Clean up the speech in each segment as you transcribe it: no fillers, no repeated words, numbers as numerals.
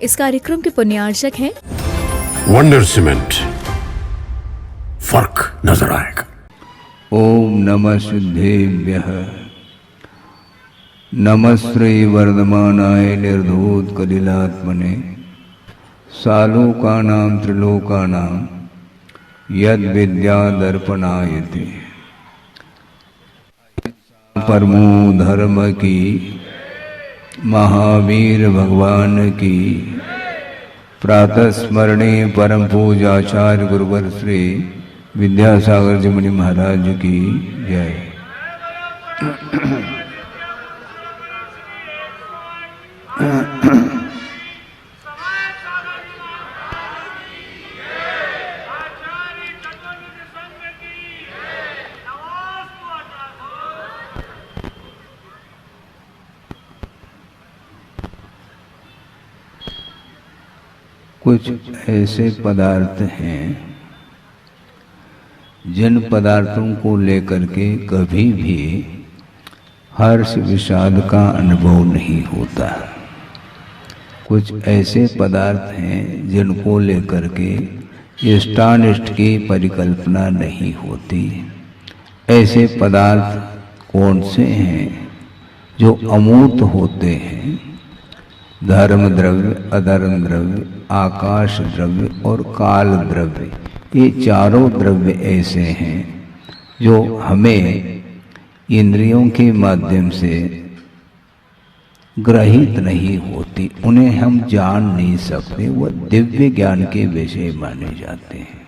इस कार्यक्रम के पुण्यार्चक हैं वंडर सीमेंट। फर्क नजर आएगा। ओम नमः सिद्धेभ्यः। नमस्ते वर्धमानाय निर्धूत कलिलात्मने सालोकानां त्रिलोकानां यद विद्या दर्पणायते। परमो धर्म की, महावीर भगवान की प्रातः स्मरणे परम पूजाचार्य गुरुवर श्री विद्यासागर जी मुनि महाराज की जय। कुछ ऐसे पदार्थ हैं जिन पदार्थों को लेकर के कभी भी हर्ष विषाद का अनुभव नहीं होता। कुछ ऐसे पदार्थ हैं जिनको लेकर के इष्टानिष्ट की परिकल्पना नहीं होती। ऐसे पदार्थ कौन से हैं जो अमूर्त होते हैं? धर्म द्रव्य, अधर्म द्रव्य, आकाश द्रव्य और काल द्रव्य, ये चारों द्रव्य ऐसे हैं जो हमें इंद्रियों के माध्यम से ग्रहित नहीं होती, उन्हें हम जान नहीं सकते, वह दिव्य ज्ञान के विषय माने जाते हैं।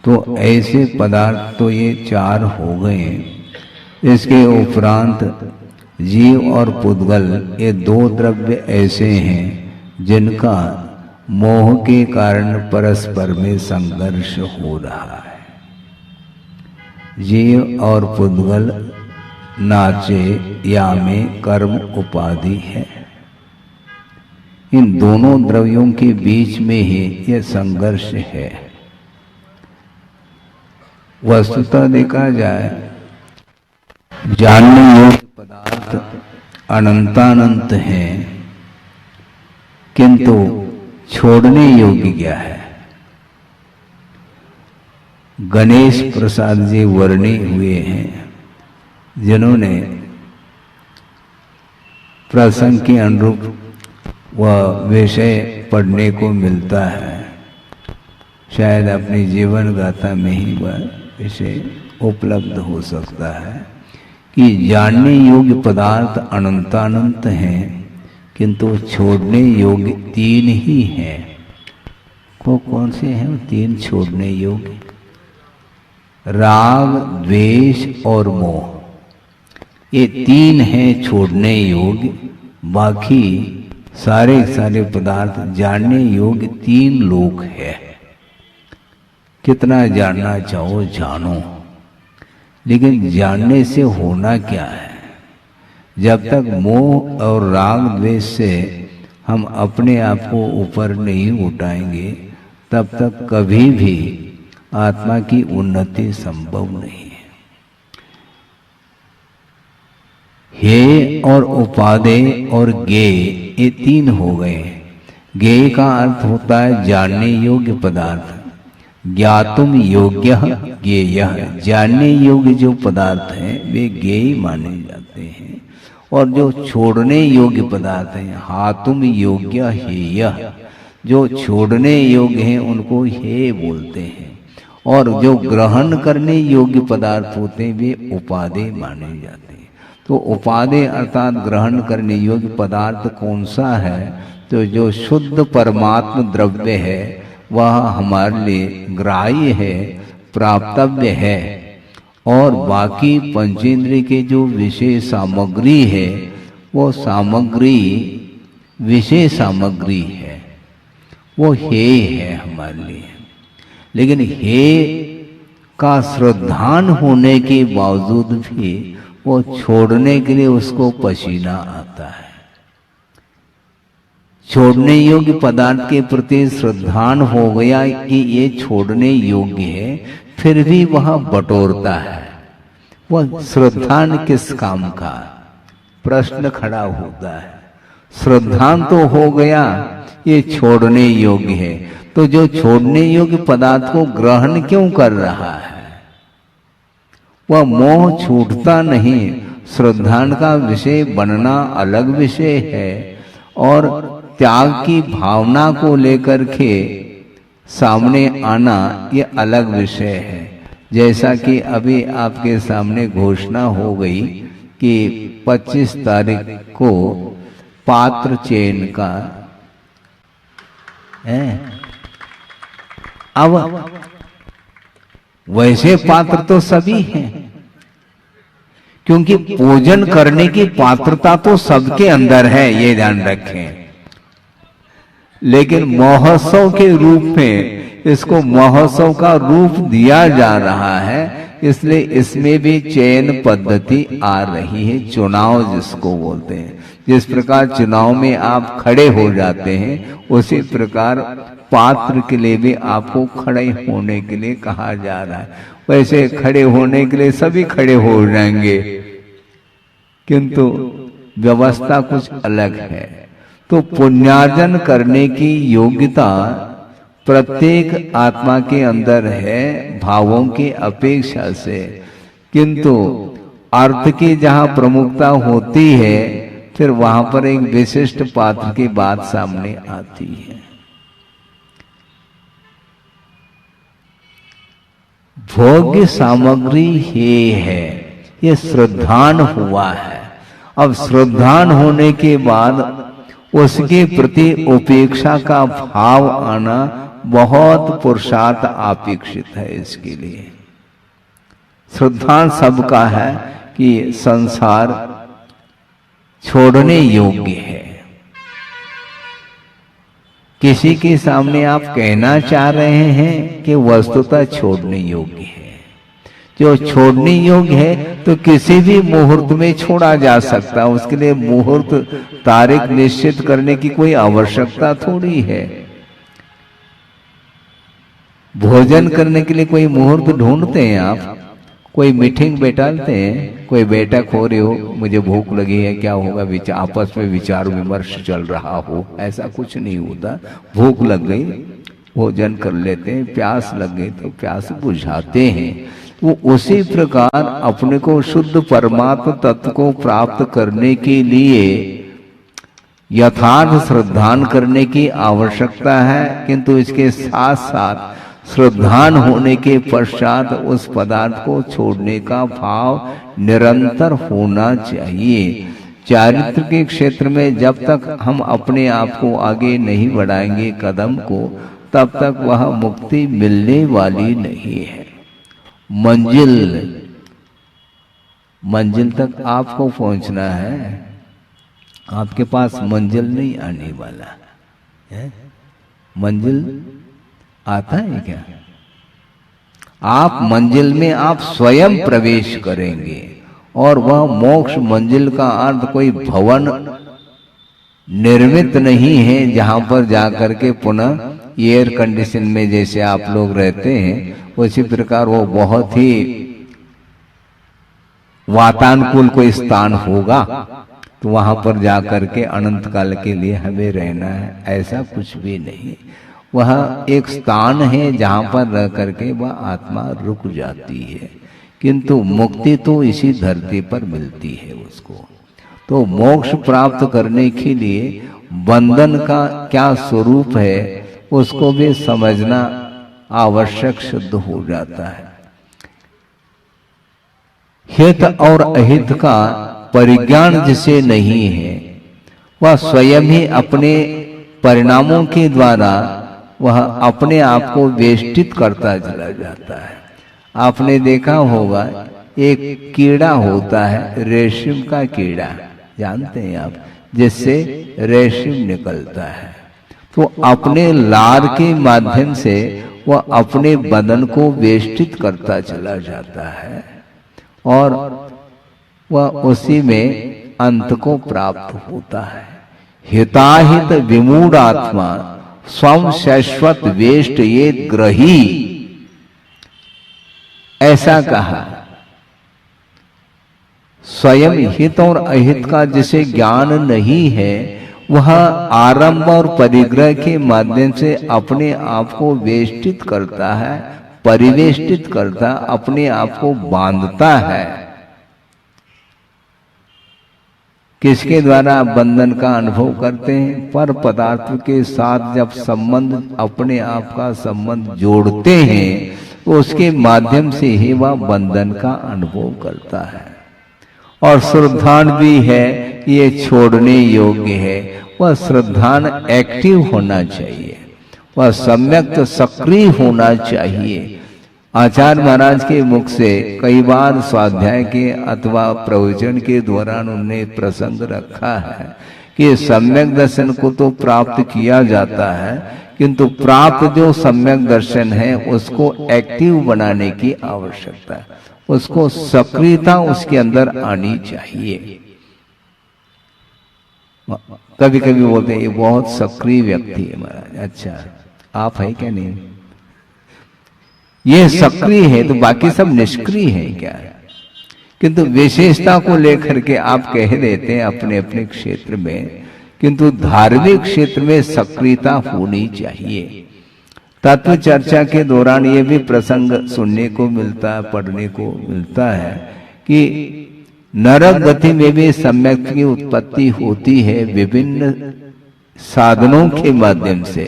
तो ऐसे पदार्थ तो ये चार हो गए। इसके उपरांत जीव और पुद्गल, ये दो द्रव्य ऐसे हैं जिनका मोह के कारण परस्पर में संघर्ष हो रहा है। जीव और पुद्गल नाचे यामे कर्म उपाधि है। इन दोनों द्रव्यों के बीच में ही यह संघर्ष है। वस्तुतः देखा जाए, जानने योग्य पदार्थ अनंतानंत हैं, किंतु छोड़ने योग्य क्या है? गणेश प्रसाद जी वर्णी हुए हैं जिन्होंने प्रसंग के अनुरूप वह विषय पढ़ने को मिलता है। शायद अपनी जीवन गाथा में ही वह विषय उपलब्ध हो सकता है कि जानने योग्य पदार्थ अनंतानंत हैं, किंतु छोड़ने योग्य तीन ही हैं। कौन से हैं तीन छोड़ने योग्य? राग, द्वेष और मोह, ये तीन हैं छोड़ने योग्य। बाकी सारे पदार्थ जानने योग्य तीन लोक है। कितना जानना चाहो जानो, लेकिन जानने से होना क्या है? जब तक मोह और राग द्वेष से हम अपने आप को ऊपर नहीं उठाएंगे, तब तक कभी भी आत्मा की उन्नति संभव नहीं है। हे और उपादेय और ज्ञेय, ये तीन हो गए। ज्ञेय का अर्थ होता है जानने योग्य पदार्थ। ज्ञातुम योग्य ज्ञेय, जानने योग्य जो पदार्थ हैं वे ज्ञेय माने जाते हैं। और जो छोड़ने योग्य पदार्थ हैं, हातुम योग्य हेय, जो छोड़ने योग्य हैं उनको हे बोलते हैं। और जो ग्रहण करने योग्य पदार्थ होते हैं वे उपादेय माने जाते हैं। तो उपादेय अर्थात ग्रहण करने योग्य पदार्थ कौन सा है? तो जो शुद्ध परमात्म द्रव्य है वह हमारे लिए ग्राह्य है, प्राप्तव्य है। और बाकी पंचेंद्रिय के जो विषय सामग्री है वो सामग्री विषय सामग्री है, वो हेय है हमारे लिए। लेकिन हेय का श्रद्धान होने के बावजूद भी वो छोड़ने के लिए उसको पसीना आता है। छोड़ने योग्य पदार्थ के प्रति श्रद्धान हो गया कि ये छोड़ने योग्य है, फिर भी वह बटोरता है। वह श्रद्धान किस काम का? प्रश्न खड़ा होता है। श्रद्धान तो हो गया ये छोड़ने योग्य है। तो जो छोड़ने योग्य पदार्थ को ग्रहण क्यों कर रहा है? वह मोह छूटता नहीं। श्रद्धान का विषय बनना अलग विषय है और त्याग की भावना को लेकर के सामने आना ये अलग विषय है। जैसा कि अभी आपके सामने घोषणा हो गई कि 25 तारीख को पात्र चयन का है। अब वैसे पात्र तो सभी हैं, क्योंकि पूजन करने की पात्रता तो सबके अंदर है, ये ध्यान रखें। लेकिन महोत्सव के रूप में इसको महोत्सव का रूप दिया जा रहा है, इसलिए इसमें भी चयन पद्धति आ रही है, चुनाव जिसको बोलते हैं। जिस प्रकार चुनाव में आप खड़े हो जाते हैं, उसी प्रकार पात्र के लिए भी आपको खड़े होने के लिए कहा जा रहा है। वैसे खड़े होने के लिए सभी खड़े हो जाएंगे, किंतु व्यवस्था कुछ अलग है। तो पुण्यार्जन करने की योग्यता प्रत्येक आत्मा के अंदर है, भावों की अपेक्षा से, किंतु अर्थ की जहां प्रमुखता होती है, फिर वहां पर एक विशिष्ट पात्र की बात सामने आती है। भोग्य सामग्री ये है, ये श्रद्धान हुआ है। अब श्रद्धान होने के बाद उसके प्रति उपेक्षा का भाव आना बहुत पुरुषार्थ अपेक्षित है। इसके लिए श्रद्धान सबका है कि संसार छोड़ने योग्य है। किसी के सामने आप कहना चाह रहे हैं कि वस्तुतः छोड़ने योग्य है। जो छोड़ने योग्य है तो किसी भी मुहूर्त में छोड़ा जा सकता है। उसके लिए मुहूर्त तारीख निश्चित करने की कोई आवश्यकता थोड़ी है। भोजन करने के लिए कोई मुहूर्त ढूंढते हैं आप, कोई मीटिंग बैठाते हैं, कोई बैठक हो रही हो, मुझे भूख लगी है, क्या होगा, आपस में विचार विमर्श चल रहा हो, ऐसा कुछ नहीं होता। भूख लग गई, भोजन कर लेते हैं, प्यास लग गई तो प्यास बुझाते हैं। वो उसी प्रकार अपने को शुद्ध परमात्म तत्व को प्राप्त करने के लिए यथार्थ श्रद्धान करने की आवश्यकता है, किंतु इसके साथ साथ श्रद्धान होने के पश्चात उस पदार्थ को छोड़ने का भाव निरंतर होना चाहिए। चारित्र के क्षेत्र में जब तक हम अपने आप को आगे नहीं बढ़ाएंगे कदम को, तब तक वह मुक्ति मिलने वाली नहीं है। मंजिल तक आपको पहुंचना है, आपके पास मंजिल नहीं आने वाला है। मंजिल आता है क्या? आप मंजिल में आप स्वयं प्रवेश करेंगे, और वह मोक्ष मंजिल का अर्थ कोई भवन निर्मित नहीं है जहां पर जाकर के पुनः एयर कंडीशन में जैसे आप लोग रहते हैं, उसी प्रकार वो बहुत ही वातानुकूल कोई स्थान होगा, तो वहां पर जाकर के अनंत काल के लिए हमें रहना है, ऐसा कुछ भी नहीं। वह एक स्थान है जहां पर रह करके वह आत्मा रुक जाती है, किंतु मुक्ति तो इसी धरती पर मिलती है उसको। तो मोक्ष प्राप्त करने के लिए बंधन का क्या स्वरूप है उसको भी समझना आवश्यक सिद्ध हो जाता है। हित और अहित का परिज्ञान जिसे नहीं है, वह स्वयं ही अपने परिणामों के द्वारा वह अपने आप को वेष्टित करता चला जाता है। आपने देखा होगा एक कीड़ा होता है, रेशम का कीड़ा, जानते हैं आप, जिससे रेशम निकलता है। तो अपने लार के माध्यम से वह अपने बदन को वेष्टित करता चला जाता है, और वह उसी में अंत को प्राप्त होता है। हिताहित विमूढ़ आत्मा स्वम शाश्वत वेष्ट ये ग्रही, ऐसा कहा। स्वयं हित और अहित का जिसे ज्ञान नहीं है, वह आरंभ और परिग्रह के माध्यम से अपने आप को वेष्टित करता है, परिवेष्टित करता, अपने आप को बांधता है। किसके द्वारा बंधन का अनुभव करते हैं? पर पदार्थ के साथ जब संबंध, अपने आप का संबंध जोड़ते हैं, तो उसके माध्यम से ही वह बंधन का अनुभव करता है। और श्रद्धान भी है, ये छोड़ने योग्य है। वह श्रद्धान एक्टिव होना चाहिए, वह सम्यक सक्रिय होना चाहिए। आचार्य महाराज के मुख से कई बार स्वाध्याय के अथवा प्रवचन के दौरान उन्होंने प्रसंग रखा है कि सम्यक दर्शन को तो प्राप्त किया जाता है, किंतु प्राप्त जो सम्यक दर्शन है उसको एक्टिव बनाने की आवश्यकता है, उसको सक्रियता उसके अंदर आनी चाहिए। कभी कभी बोलते हैं ये बहुत सक्रिय व्यक्ति है महाराज। अच्छा, आप है क्या? नहीं, ये सक्रिय है तो बाकी सब निष्क्रिय है क्या? किंतु विशेषता को लेकर के आप कह देते हैं अपने अपने क्षेत्र में, किंतु धार्मिक क्षेत्र में सक्रियता होनी चाहिए। तत्व चर्चा के दौरान ये भी प्रसंग सुनने को मिलता है, पढ़ने को मिलता है कि नरक गति में भी सम्यक की उत्पत्ति होती है विभिन्न साधनों के माध्यम से,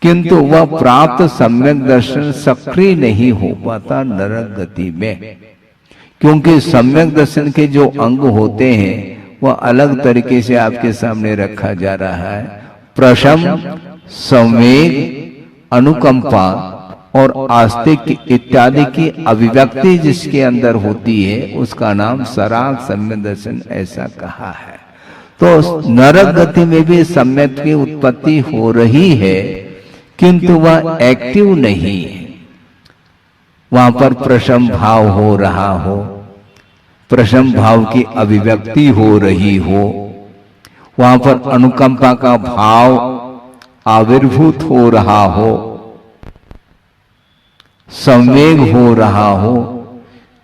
किंतु वह प्राप्त सम्यक दर्शन सक्रिय नहीं हो पाता नरक गति में, क्योंकि सम्यक दर्शन के जो अंग होते हैं वह अलग तरीके से आपके सामने रखा जा रहा है। प्रशम, संवेग, अनुकंपा और आस्तिक इत्यादि की अभिव्यक्ति जिसके अंदर होती है उसका नाम सराग सम्यक दर्शन ऐसा कहा है। तो नरक गति में भी सम्यक की उत्पत्ति हो रही है, किंतु वह एक्टिव नहीं है। वहां पर प्रशम भाव हो रहा हो, प्रशम भाव की अभिव्यक्ति हो रही हो, वहां पर अनुकंपा का भाव आविर्भूत हो रहा हो, संवेग हो रहा हो,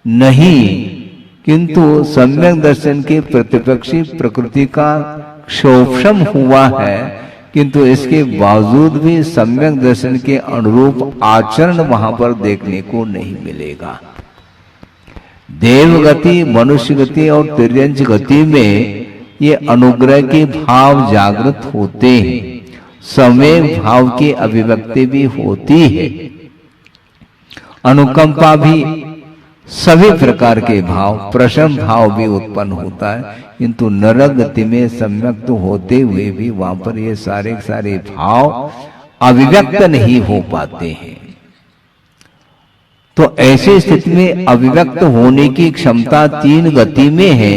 नहीं, किंतु सम्यक दर्शन के प्रतिपक्षी प्रकृति का क्षोभम हुआ है, किंतु इसके बावजूद भी सम्यक दर्शन के अनुरूप आचरण वहां पर देखने को नहीं मिलेगा। देव गति, मनुष्य गति और तिर्यंच गति में ये अनुग्रह के भाव जागृत होते हैं, संवेग भाव की अभिव्यक्ति भी होती है, अनुकंपा भी, सभी प्रकार के भाव, प्रशम भाव भी उत्पन्न होता है, किंतु नरक गति में सम्यक तो होते हुए भी वहां पर ये सारे सारे भाव अभिव्यक्त नहीं हो पाते हैं। तो ऐसी स्थिति में अभिव्यक्त होने की क्षमता तीन गति में है,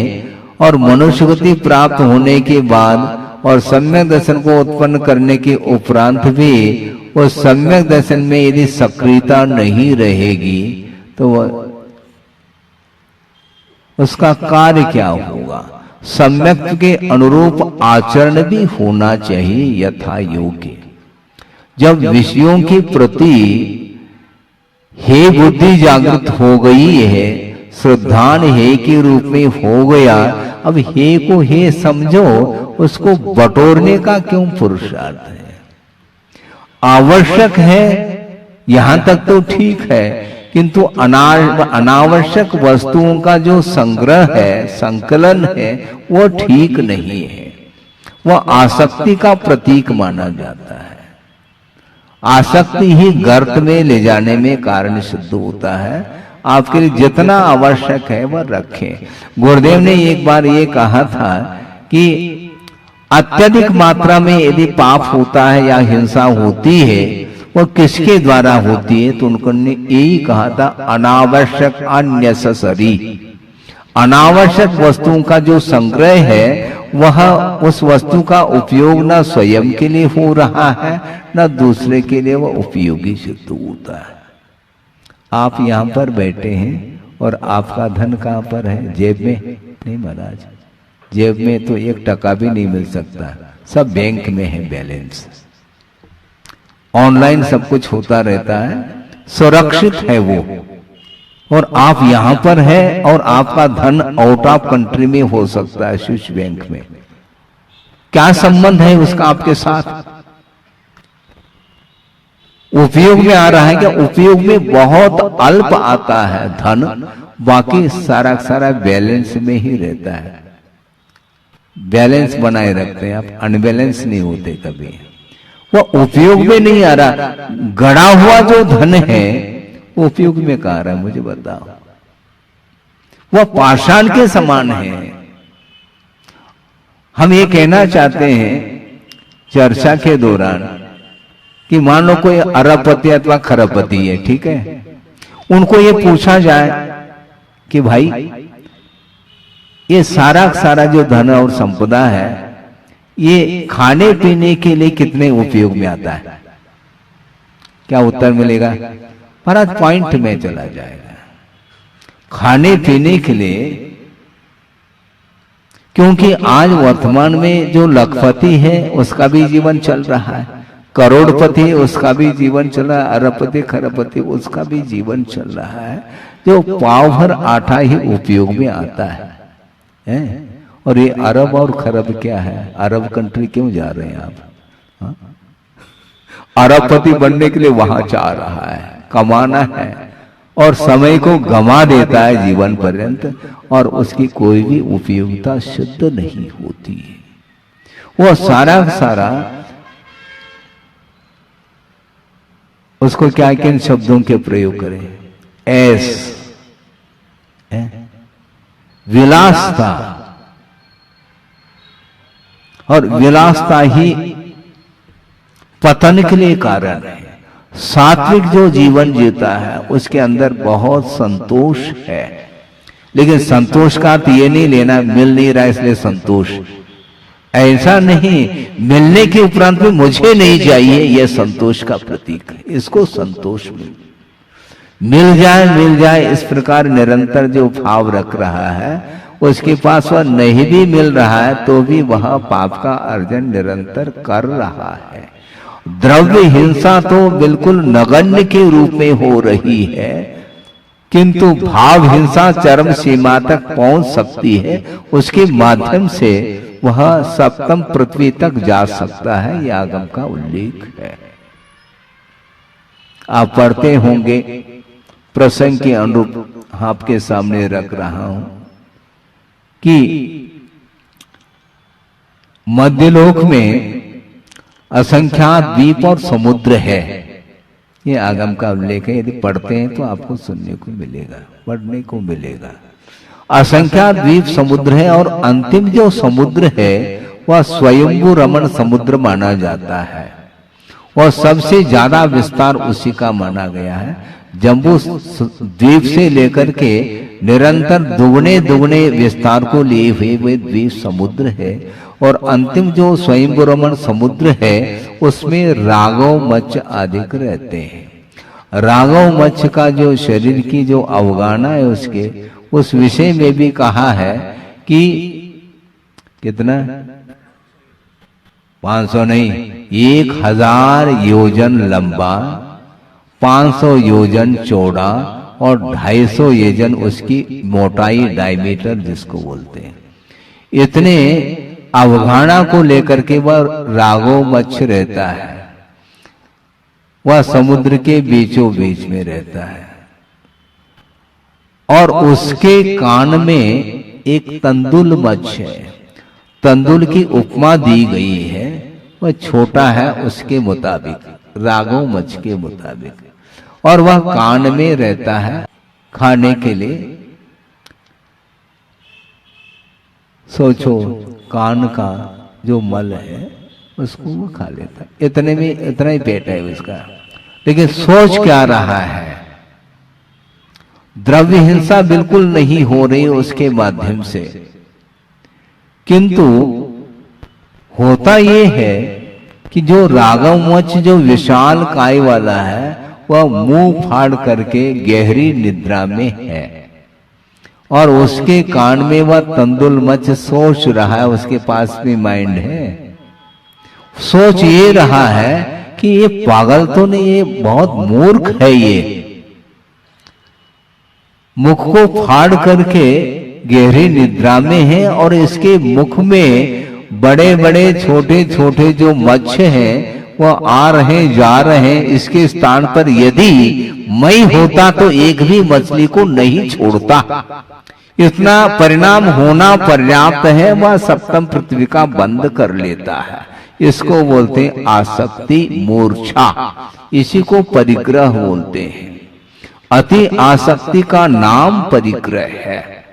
और मनुष्य गति प्राप्त होने के बाद और सम्यक दर्शन को उत्पन्न करने के उपरांत भी उस सम्यक दर्शन में यदि सक्रियता नहीं रहेगी तो उसका कार्य क्या होगा? सम्यक के अनुरूप आचरण भी होना चाहिए यथा योग्य। जब विषयों के प्रति हे बुद्धि जागृत हो गई है, श्रद्धान हे के रूप में हो गया, अब हे को हे समझो, उसको बटोरने का क्यों पुरुषार्थ है? आवश्यक है यहां तक तो ठीक है, किंतु अनावश्यक वस्तुओं का जो संग्रह है, संकलन है, वो ठीक नहीं है। वह आसक्ति का प्रतीक माना जाता है। आसक्ति ही गर्त में ले जाने में कारण सिद्ध होता है। आपके लिए जितना आवश्यक है वह रखें। गुरुदेव ने एक बार ये कहा था कि अत्यधिक मात्रा में यदि पाप होता है या हिंसा होती है, वो किसके द्वारा होती है? तो उन्होंने यही कहा था, अनावश्यक अननेसेसरी। अनावश्यक वस्तुओं का जो संग्रह है वह उस वस्तु का उपयोग न स्वयं के लिए हो रहा है न दूसरे के लिए वह उपयोगी सिद्ध होता है। आप यहाँ पर बैठे हैं और आपका धन कहाँ पर है? जेब में नहीं महाराज, जेब में तो 1 टका भी नहीं मिल सकता, सब बैंक में है बैलेंस। ऑनलाइन सब कुछ होता रहता है, सुरक्षित है वो, और आप यहां पर है और आपका धन आउट ऑफ कंट्री में हो सकता है, स्विस बैंक में। क्या संबंध है उसका आपके साथ? उपयोग में आ रहा है क्या? उपयोग में बहुत अल्प आता है धन, बाकी सारा सारा बैलेंस में ही रहता है। बैलेंस बनाए रखते हैं आप, अनबैलेंस नहीं होते कभी। वह उपयोग में नहीं आ रहा। गड़ा हुआ जो धन है उपयोग में कहाँ आ रहा है मुझे बताओ? वह पाषाण के समान है। हम ये कहना चाहते हैं चर्चा के दौरान कि मान लो कोई अरबपति अथवा खरबपति है, ठीक है, उनको ये पूछा जाए कि भाई ये सारा सारा जो धन और संपदा है ये खाने पीने के लिए कितने उपयोग में आता है, क्या उत्तर मिलेगा? महाराज पॉइंट में चला जाएगा। खाने पीने के लिए, क्योंकि आज वर्तमान में जो लखपति है उसका भी जीवन चल रहा है, करोड़पति उसका भी जीवन चल रहा है, अरबपति खरबपति उसका भी जीवन चल रहा है। जो पाव भर आटा ही उपयोग में आता है? और ये अरब और खरब क्या है? अरब कंट्री क्यों जा रहे हैं आप? हाँ? अरबपति बनने के लिए वहां जा रहा है, कमाना है और समय को गंवा देता है जीवन पर्यंत, और उसकी कोई भी उपयोगिता शुद्ध नहीं होती है। वो सारा सारा उसको क्या किन शब्दों के प्रयोग करें? ऐस, विलासता, और विलासता ही पतन के लिए कारण है। सात्विक जो जीवन जीता है उसके अंदर बहुत संतोष है, लेकिन संतोष का अर्थ ये नहीं लेना मिल नहीं रहा इसलिए संतोष, ऐसा नहीं। मिलने के उपरांत में मुझे नहीं चाहिए, यह संतोष का प्रतीक है। इसको संतोष मिल जाए इस प्रकार निरंतर जो भाव रख रहा है, उसके पास वह नहीं भी मिल रहा है तो भी वह पाप का अर्जन निरंतर कर रहा है। द्रव्य हिंसा तो बिल्कुल नगण्य के रूप में हो रही है, किंतु भाव हिंसा चरम सीमा तक पहुंच सकती है। उसके माध्यम से वह सप्तम पृथ्वी तक जा सकता है, यह आगम का उल्लेख है। आप पढ़ते होंगे, प्रसंग के अनुरूप आपके सामने रख रहा हूं कि मध्यलोक में असंख्यात द्वीप और समुद्र है। ये आगम का उल्लेख है, यदि पढ़ते हैं तो आपको सुनने को मिलेगा, पढ़ने को मिलेगा। असंख्यात द्वीप समुद्र है, और अंतिम जो समुद्र है वह स्वयंभू रमण समुद्र माना जाता है, और सबसे ज्यादा विस्तार उसी का माना गया है। जम्बू द्वीप से लेकर के निरंतर दुगने दुगने विस्तार को लिए हुए वे द्वीप समुद्र है, और अंतिम जो स्वयंभू रमण समुद्र है उसमें राघव मत्स्य अधिक रहते हैं। राघव मत्स्य का जो शरीर की जो अवगाहना है उसके उस विषय में भी कहा है कि कितना 500 नहीं 1000 योजन लंबा, 500 योजन चौड़ा और 250 योजन उसकी मोटाई, डायमीटर जिसको बोलते हैं। इतने अवगाहना को लेकर के वह राघव मत्स्य रहता है, वह समुद्र के बीचों बीच में रहता है, और उसके कान में एक तंदुल मत्स्य है। तंदुल की उपमा दी गई है, वह छोटा है उसके मुताबिक, राघव मत्स्य के मुताबिक, और वह कान में रहता है खाने के लिए। सोचो, कान का जो मल है उसको वो खा लेता, इतने में इतना ही पेट है उसका। लेकिन सोच क्या रहा है? द्रव्य हिंसा बिल्कुल नहीं हो रही उसके माध्यम से, किंतु होता ये है कि जो राघव मत्स्य जो विशाल काय वाला है वह मुंह फाड़ करके गहरी निद्रा में है, और उसके कान में वह तंदुल मत्स्य सोच रहा है, उसके पास भी माइंड है, सोच ये रहा है कि ये पागल तो नहीं, ये बहुत मूर्ख है, ये मुख को फाड़ करके गहरी निद्रा में है, और इसके मुख में बड़े बड़े छोटे छोटे जो मत्स्य हैं वह आ रहे जा रहे हैं, इसके स्थान पर यदि मैं होता तो एक भी मछली को नहीं छोड़ता। इतना परिणाम होना पर्याप्त है, वह सप्तम पृथ्वी का बंद कर लेता है। इसको बोलते हैं आसक्ति मूर्छा, इसी को परिग्रह बोलते हैं। अति आसक्ति का नाम परिग्रह है,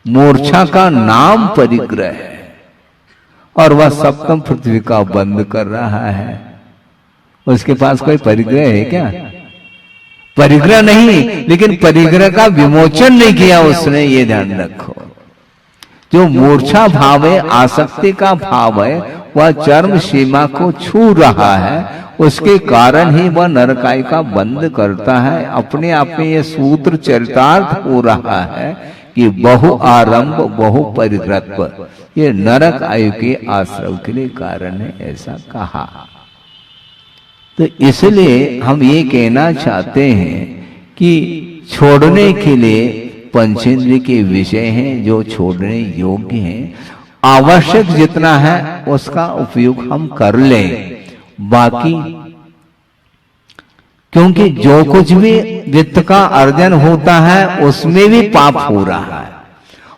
मूर्छा का नाम परिग्रह है, और वह सप्तम पृथ्वी का बंद कर रहा है। उसके पास कोई परिग्रह है क्या? परिग्रह नहीं, लेकिन परिग्रह का विमोचन नहीं किया उसने, ये ध्यान रखो। जो मूर्छा भाव है, आसक्ति का भाव है, वह चरम सीमा को छू रहा है, उसके कारण ही वह नरकाई का बंद करता है। अपने आप में यह सूत्र चरितार्थ हो रहा है कि बहु आरंभ बहु परिग्रत्व, ये नरक आयु के आश्रव के लिए कारण है, ऐसा कहा। तो इसलिए हम ये कहना चाहते हैं कि छोड़ने के लिए पंचेंद्रिय के विषय हैं जो छोड़ने योग्य हैं। आवश्यक जितना है उसका उपयोग हम कर लें, बाकी क्योंकि जो कुछ भी वित्त का अर्जन होता है उसमें भी पाप हो रहा है,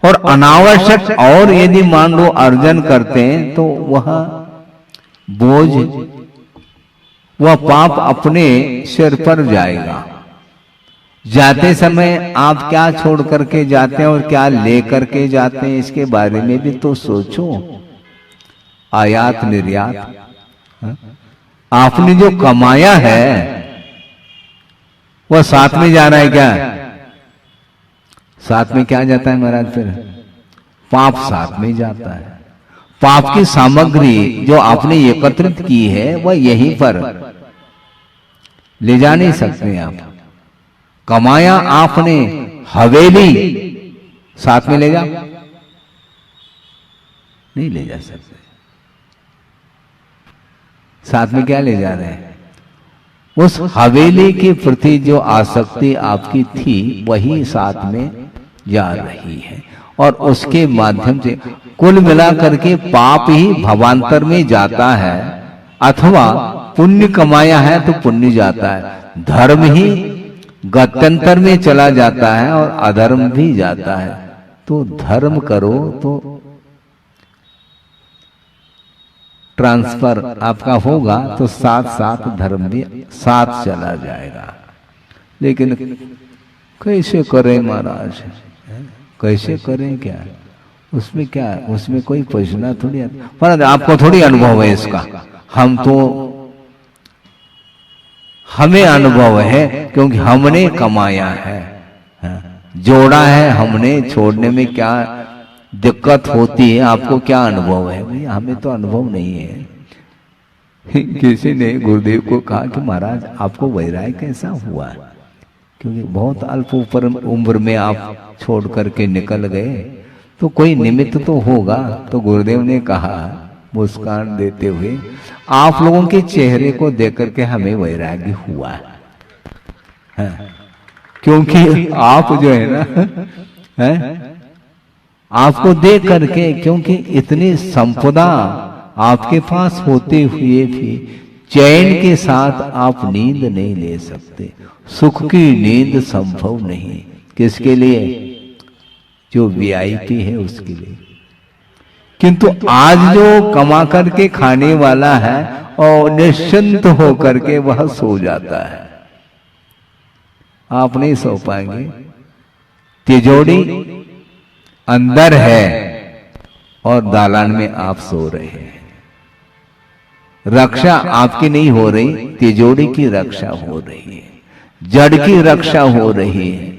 और अनावश्यक और यदि मान लो अर्जन करते हैं तो वह बोझ, वह पाप अपने सिर पर जाएगा। जाते समय आप क्या छोड़ करके जाते हैं और क्या ले करके जाते हैं, इसके बारे में भी तो सोचो। आयात निर्यात, आपने जो कमाया है वह साथ में जा रहा है क्या? साथ में क्या जाता है महाराज? फिर पाप साथ में जाता है। पाप की सामग्री जो आपने एकत्रित की है वह यहीं पर ले जा नहीं सकते आप। कमाया आपने, हवेली साथ में ले जा नहीं ले जा सकते। साथ में क्या ले जा रहे हैं? उस हवेली के प्रति जो आसक्ति आपकी थी वही साथ में जा रही है, और उसके माध्यम से कुल मिलाकर के पाप ही भवांतर में जाता है, अथवा पुण्य कमाया है तो पुण्य जाता है। धर्म ही गत्यंतर में चला जाता है और अधर्म भी जाता है। तो धर्म करो तो ट्रांसफर आपका होगा, तो साथ साथ धर्म भी साथ चला जाएगा। लेकिन कैसे करें महाराज, कैसे करें? क्या उसमें, क्या उसमें कोई पूछना थोड़ी है, पर आपको थोड़ी अनुभव है इसका। हम तो, हमें अनुभव है क्योंकि हमने कमाया है, जोड़ा है हमने। छोड़ने में क्या दिक्कत होती है, आपको क्या अनुभव है? भाई हमें तो अनुभव नहीं है। किसी ने गुरुदेव को कहा कि महाराज आपको वैराग्य कैसा हुआ? क्योंकि बहुत अल्प उम्र में आप छोड़ करके निकल गए, तो कोई निमित्त तो होगा। तो गुरुदेव ने कहा मुस्कान देते हुए, आप लोगों के चेहरे को देख करके हमें वैराग्य हुआ है, क्योंकि आप जो है ना, आपको देख करके, क्योंकि इतनी संपदा आपके पास होते हुए भी चैन के साथ आप नींद नहीं ले सकते। सुख की नींद संभव नहीं। किसके लिए? जो वीआईपी है उसके लिए। किंतु आज जो कमा करके खाने वाला है और निश्चिंत होकर के वह सो जाता है, आप नहीं सो पाएंगे। तिजोरी अंदर है और दालान में आप सो रहे हैं। रक्षा आपकी नहीं हो रही, तिजोरी की रक्षा हो रही है, जड़ की रक्षा हो रही है,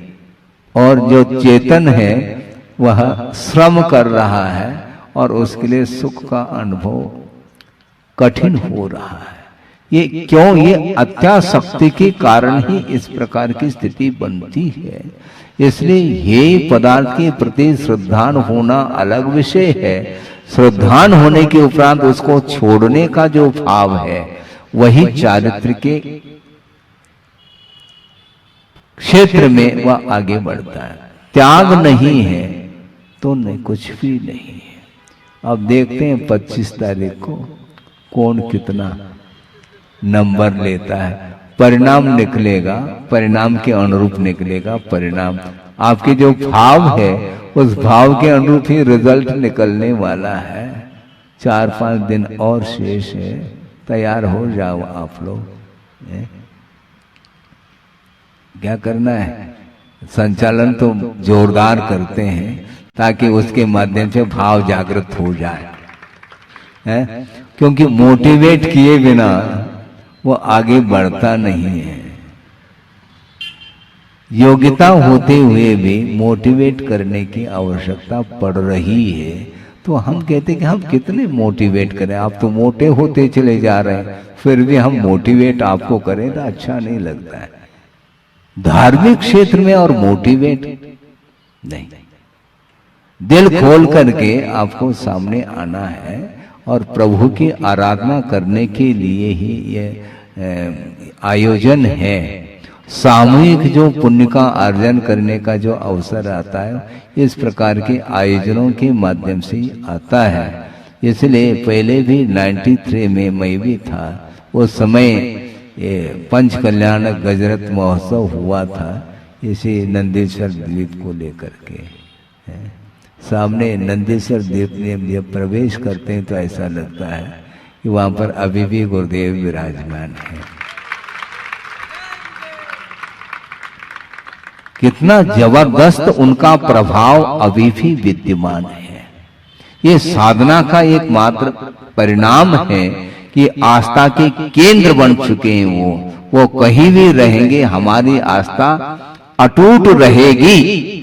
और जो चेतन है वह श्रम कर रहा है और उसके लिए सुख का अनुभव कठिन हो रहा है। ये क्यों? ये अत्यासक्ति के कारण ही इस प्रकार की स्थिति बनती है। इसलिए ये पदार्थ के प्रति श्रद्धान होना अलग विषय है। श्रद्धान होने के उपरांत उसको छोड़ने का जो भाव है वही चारित्र के क्षेत्र में वह आगे बढ़ता है। त्याग नहीं है तो नहीं, कुछ भी नहीं है। अब देखते हैं 25 तारीख को कौन कितना नंबर लेता है। परिणाम निकलेगा, परिणाम के अनुरूप निकलेगा परिणाम। आपके जो भाव है उस भाव के अनुरूप ही रिजल्ट निकलने वाला है। 4-5 दिन और शेष है, तैयार हो जाओ आप लोग। क्या करना है, संचालन तो जोरदार करते हैं ताकि उसके माध्यम से भाव जागृत हो जाए, है? क्योंकि मोटिवेट किए बिना वो आगे बढ़ता नहीं है। योग्यता होते हुए भी मोटिवेट करने की आवश्यकता पड़ रही है। तो हम कहते हैं कि हम कितने मोटिवेट करें, आप तो मोटे होते चले जा रहे हैं, फिर भी हम मोटिवेट आपको करें तो अच्छा नहीं लगता है। धार्मिक क्षेत्र में और मोटिवेट नहीं, दिल खोल करके आपको सामने आना है और प्रभु की आराधना करने के लिए ही ये आयोजन है। सामूहिक जो पुण्य का अर्जन करने का जो अवसर आता है इस प्रकार के आयोजनों के माध्यम से आता है। इसलिए पहले भी 93 में मैं भी था, उस समय ये पंच कल्याण गजरत महोत्सव हुआ था इसी नंदीश्वर द्वीप को लेकर के। सामने नंदीश्वर द्वीप में जब प्रवेश करते हैं तो ऐसा लगता है कि वहां पर अभी भी गुरुदेव विराजमान है। कितना जबरदस्त उनका प्रभाव अभी भी विद्यमान है। ये साधना का एकमात्र परिणाम है कि आस्था के केंद्र बन चुके हैं वो कहीं भी रहेंगे, हमारी आस्था अटूट रहेगी।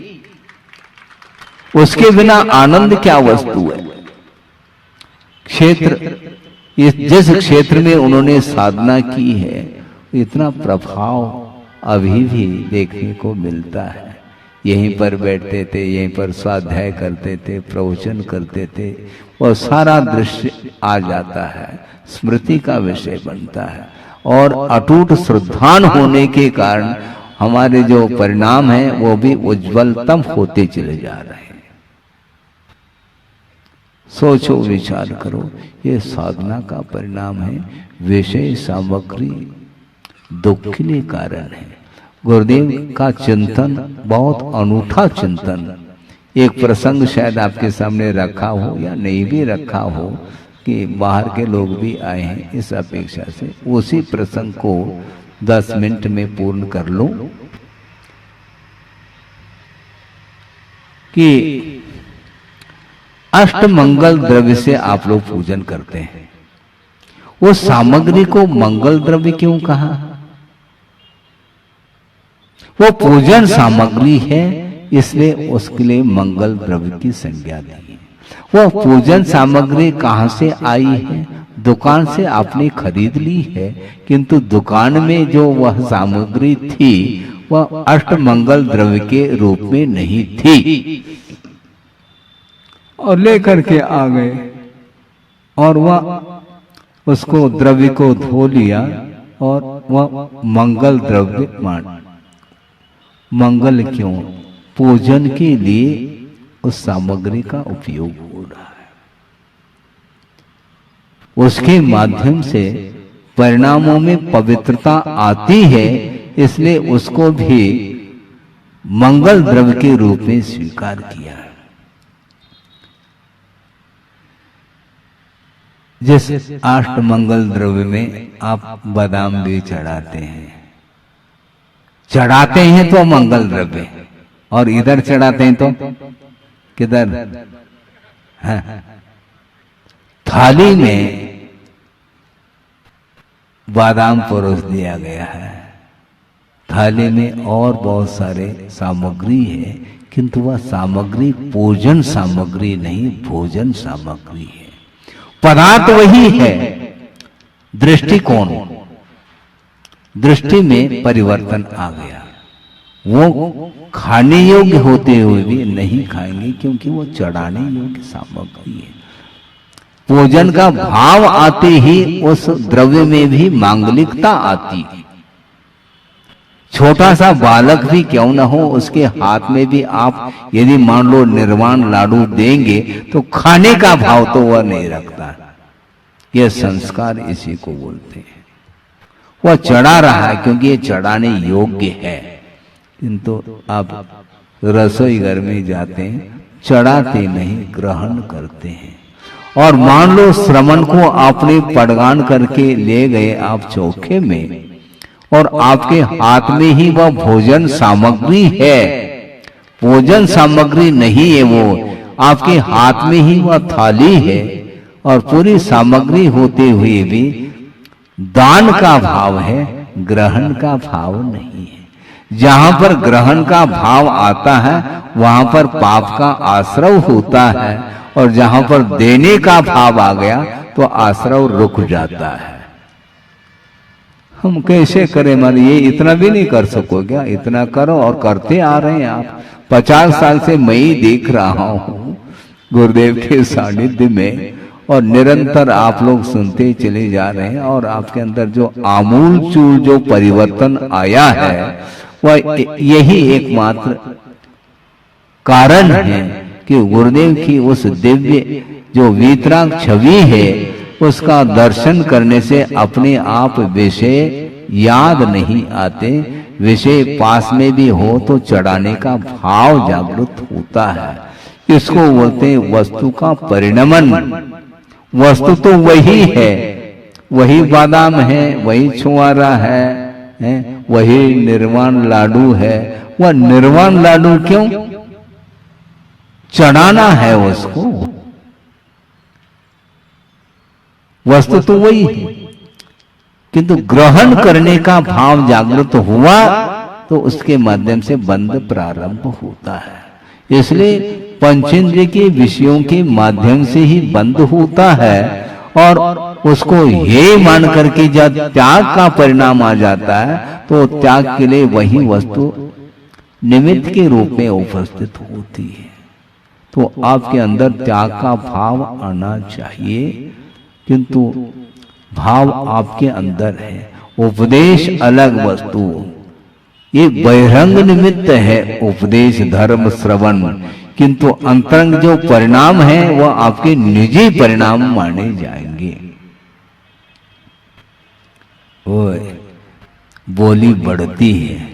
उसके बिना आनंद क्या वस्तु है। क्षेत्र, जिस क्षेत्र में उन्होंने साधना की है इतना प्रभाव अभी भी देखने को मिलता है। यहीं पर बैठते थे, यहीं पर स्वाध्याय करते थे, प्रवचन करते थे और सारा दृश्य आ जाता है, स्मृति का विषय बनता है। और अटूट श्रद्धान होने के कारण हमारे जो परिणाम हैं वो भी उज्ज्वलतम होते चले जा रहे हैं। सोचो, विचार करो, ये साधना का परिणाम है। विषय सामग्री दुख के लिए कारण है। गुरुदेव का चिंतन बहुत अनूठा चिंतन। एक प्रसंग शायद आपके सामने रखा हो या नहीं भी रखा हो कि बाहर के लोग भी आए हैं, इस अपेक्षा से उसी प्रसंग को 10 मिनट में पूर्ण कर लो कि अष्टमंगल द्रव्य से आप लोग पूजन करते हैं। वो सामग्री को मंगल द्रव्य क्यों कहा? वो पूजन सामग्री है, इसलिए उसके लिए मंगल द्रव्य की संज्ञा दी है। वो पूजन सामग्री कहां से आई है? दुकान से आपने खरीद ली है, किंतु दुकान में जो वह सामग्री थी वह अष्टमंगल द्रव्य के रूप में नहीं थी, और लेकर के आ गए और वह उसको द्रव्य को धो लिया और वह मंगल द्रव्य मान। मंगल क्यों? पूजन के लिए उस सामग्री का उपयोग हो रहा है। उसके माध्यम से परिणामों में पवित्रता आती है, इसलिए उसको भी मंगल द्रव्य के रूप में स्वीकार किया है। जिस अष्टमंगल द्रव्य में आप बादाम भी चढ़ाते हैं तो मंगल द्रव्य, और इधर चढ़ाते हैं तो किधर? थाली में बादाम परोस दिया गया है, थाली में और बहुत सारे सामग्री है, किंतु वह सामग्री पूजन सामग्री नहीं, भोजन सामग्री है। पदार्थ वही है, दृष्टिकोण, दृष्टि में परिवर्तन आ गया। वो खाने योग्य होते हुए भी नहीं खाएंगे क्योंकि वो चढ़ाने योग्य सामग्री है। पूजन का भाव आते ही उस द्रव्य में भी मांगलिकता आती है। छोटा सा बालक भी क्यों ना हो, उसके हाथ में भी आप यदि मान लो निर्वाण लाडू देंगे तो खाने का भाव तो वह नहीं रखता। यह संस्कार इसी को बोलते हैं। वह चढ़ा रहा है क्योंकि ये चढ़ाने योग्य है, किंतु आप रसोई घर में जाते हैं, चढ़ाते नहीं, ग्रहण करते हैं। और मान लो श्रवण को आपने पड़गान करके ले गए आप चौके में, और आपके हाथ में ही वह भोजन सामग्री है, भोजन सामग्री नहीं है, वो आपके हाथ में ही वह थाली है, और पूरी सामग्री होते हुए भी दान का भाव है, ग्रहण का भाव नहीं है। जहां पर ग्रहण का भाव आता है वहां पर पाप का आश्रव होता है, और जहां पर देने का भाव आ गया तो आश्रव रुक जाता है। हम कैसे करें, मान ये इतना भी नहीं कर सको क्या? इतना करो, और करते आ रहे हैं आप। 50 साल से मैं ही देख रहा हूं गुरुदेव के सानिध्य में, और निरंतर आप लोग सुनते चले जा रहे हैं। और आपके अंदर जो आमूल चूल जो परिवर्तन आया है वह यही एकमात्र कारण है कि गुरुदेव की उस दिव्य जो वीतराग छवि है उसका दर्शन करने से अपने आप विषय याद नहीं आते। विषय पास में भी हो तो चढ़ाने का भाव जागृत होता है। इसको बोलते हैं वस्तु का परिणमन। वस्तु तो वही है, वही बादाम है, वही छुआरा है, वही निर्वाण लाडू है। वह निर्वाण लाडू क्यों? चढ़ाना है उसको। वस्तु तो वही है, किंतु ग्रहण करने का भाव जागृत हुआ तो उसके माध्यम से बंध प्रारंभ होता है। इसलिए पंचेंद्रिय के विषयों के माध्यम से ही बंध होता है, और उसको हे मान करके जब त्याग का परिणाम आ जाता है तो त्याग के लिए वही वस्तु निमित्त के रूप में उपस्थित होती है। तो आपके अंदर त्याग का भाव आना चाहिए, किंतु भाव आपके अंदर है। उपदेश अलग वस्तु, ये बहिरंग निमित्त है उपदेश धर्म श्रवण, किंतु अंतरंग जो परिणाम है वह आपके निजी परिणाम माने जाएंगे। ओए बोली बढ़ती है,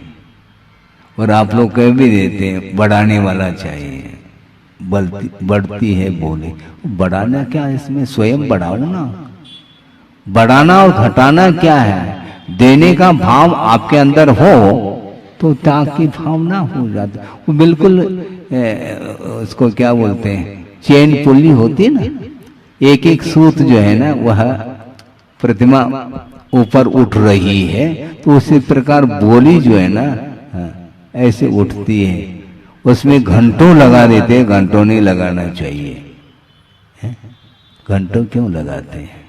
और आप लोग कह भी देते हैं बढ़ाने वाला चाहिए, बढ़ती है बोली। बढ़ाना क्या, इसमें स्वयं बढ़ाओ ना। बढ़ाना और घटाना क्या है? देने का भाव आपके अंदर हो तो त्याग की भावना हो जाती। वो बिल्कुल उसको क्या बोलते हैं, चेन पुल्ली होती है ना, एक एक सूत जो है ना वह प्रतिमा ऊपर उठ रही है, तो उसी प्रकार बोली जो है ना ऐसे उठती है। उसमें घंटों लगा देते, घंटों नहीं लगाना चाहिए। घंटों क्यों लगाते हैं?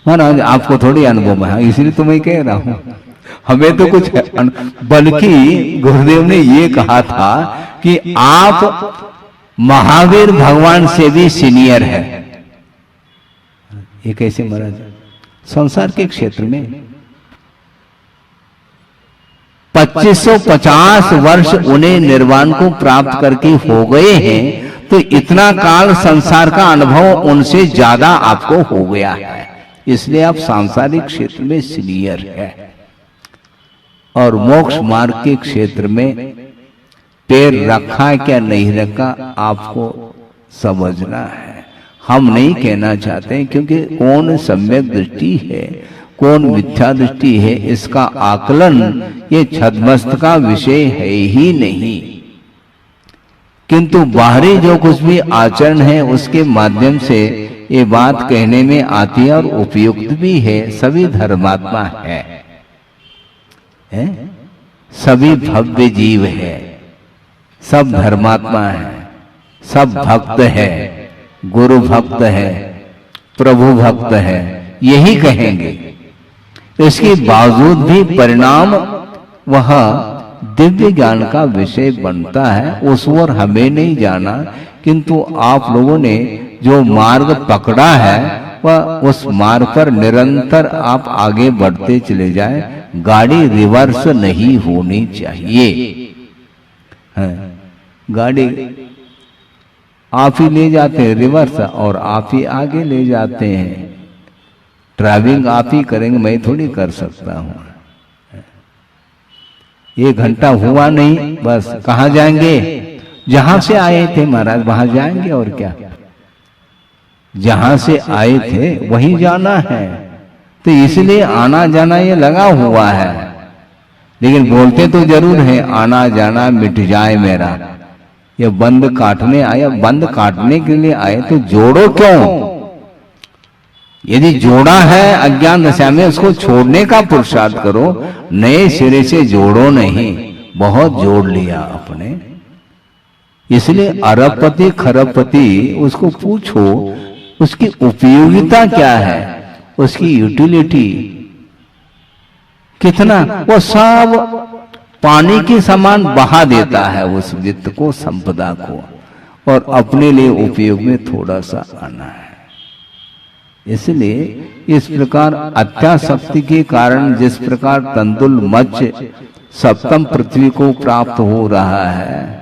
महाराज आपको थोड़ी अनुभव है, इसलिए तो मैं कह रहा हूं। हमें तो कुछ, बल्कि गुरुदेव ने ये कहा था कि आप महावीर भगवान से भी सीनियर है। ये कैसे महाराज? संसार के क्षेत्र में 2550 वर्ष उन्हें निर्वाण को प्राप्त करके हो गए हैं, तो इतना काल संसार का अनुभव उनसे ज्यादा आपको हो गया है, इसलिए आप सांसारिक क्षेत्र में सीनियर है। और मोक्ष मार्ग के क्षेत्र में पैर रखा है क्या नहीं रखा आपको समझना है। हम नहीं कहना चाहते, क्योंकि कौन सम्यक दृष्टि है कौन मिथ्या दृष्टि है इसका आकलन ये छद्मस्त का विषय है ही नहीं। किंतु बाहरी जो कुछ भी आचरण है उसके माध्यम से ये बात कहने में आती है और उपयुक्त भी है। सभी धर्मात्मा है? सभी भव्य जीव है, सब धर्मात्मा है, सब भक्त है, गुरु भक्त है, प्रभु भक्त है, यही कहेंगे। इसके बावजूद भी परिणाम वह दिव्य ज्ञान का विषय बनता है, उस ओर हमें नहीं जाना। किंतु आप लोगों ने जो मार्ग पकड़ा है वह उस मार्ग पर निरंतर आप आगे बढ़ते चले जाएं। गाड़ी रिवर्स नहीं होनी चाहिए। गाड़ी आप ही ले जाते हैं रिवर्स और आप ही आगे ले जाते हैं। ड्राइविंग आप ही करेंगे, मैं थोड़ी कर सकता हूं। 1 घंटा हुआ नहीं, बस कहाँ जाएंगे? जहां से आए थे महाराज वहां जाएंगे, और क्या। जहां से आए थे वहीं जाना है, तो इसलिए आना जाना ये लगा हुआ है। लेकिन बोलते तो जरूर है आना जाना मिट जाए मेरा। ये बंद काटने आया, बंद काटने के लिए आए तो जोड़ो क्यों? यदि जोड़ा है अज्ञान दशा में, उसको छोड़ने का पुरुषार्थ करो, नए सिरे से जोड़ो नहीं। बहुत जोड़ लिया आपने, इसलिए अरबपति खरबपति उसको पूछो उसकी उपयोगिता क्या है, उसकी यूटिलिटी कितना। वो सब पानी के समान बहा देता है उस वित्त को, संपदा को, और अपने लिए उपयोग में थोड़ा सा आना है। इसलिए इस प्रकार अत्यासक्ति के कारण जिस प्रकार तंदुल मत्स्य सप्तम पृथ्वी को प्राप्त हो रहा है,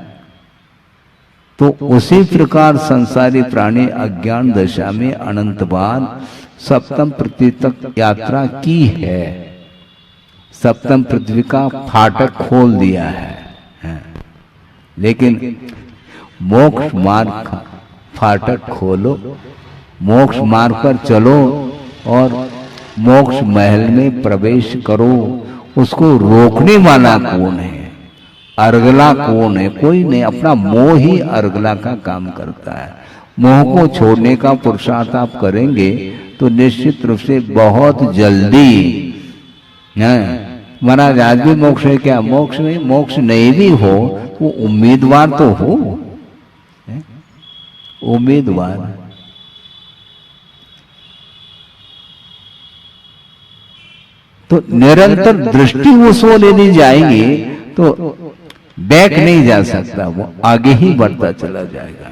तो उसी प्रकार संसारी प्राणी अज्ञान दशा में अनंत बार सप्तम पृथ्वी तक यात्रा की है। सप्तम पृथ्वी का फाटक खोल दिया है, लेकिन मोक्ष मार्ग का फाटक खोलो, मोक्ष मार्ग पर चलो और मोक्ष महल में प्रवेश करो। उसको रोकने वाला कौन है? अर्गला कौन है? कोई नहीं। अपना मोह ही अर्गला का काम करता है। मोह को छोड़ने का पुरुषार्थ आप करेंगे तो निश्चित रूप से बहुत जल्दी महाराज आज भी मोक्ष है क्या? मोक्ष में मोक्ष नहीं भी हो वो उम्मीदवार तो हो, उम्मीदवार। तो निरंतर दृष्टि उस ओर लेनी जाएंगे तो बैक नहीं जा सकता, वो आगे ही बढ़ता चला जाएगा।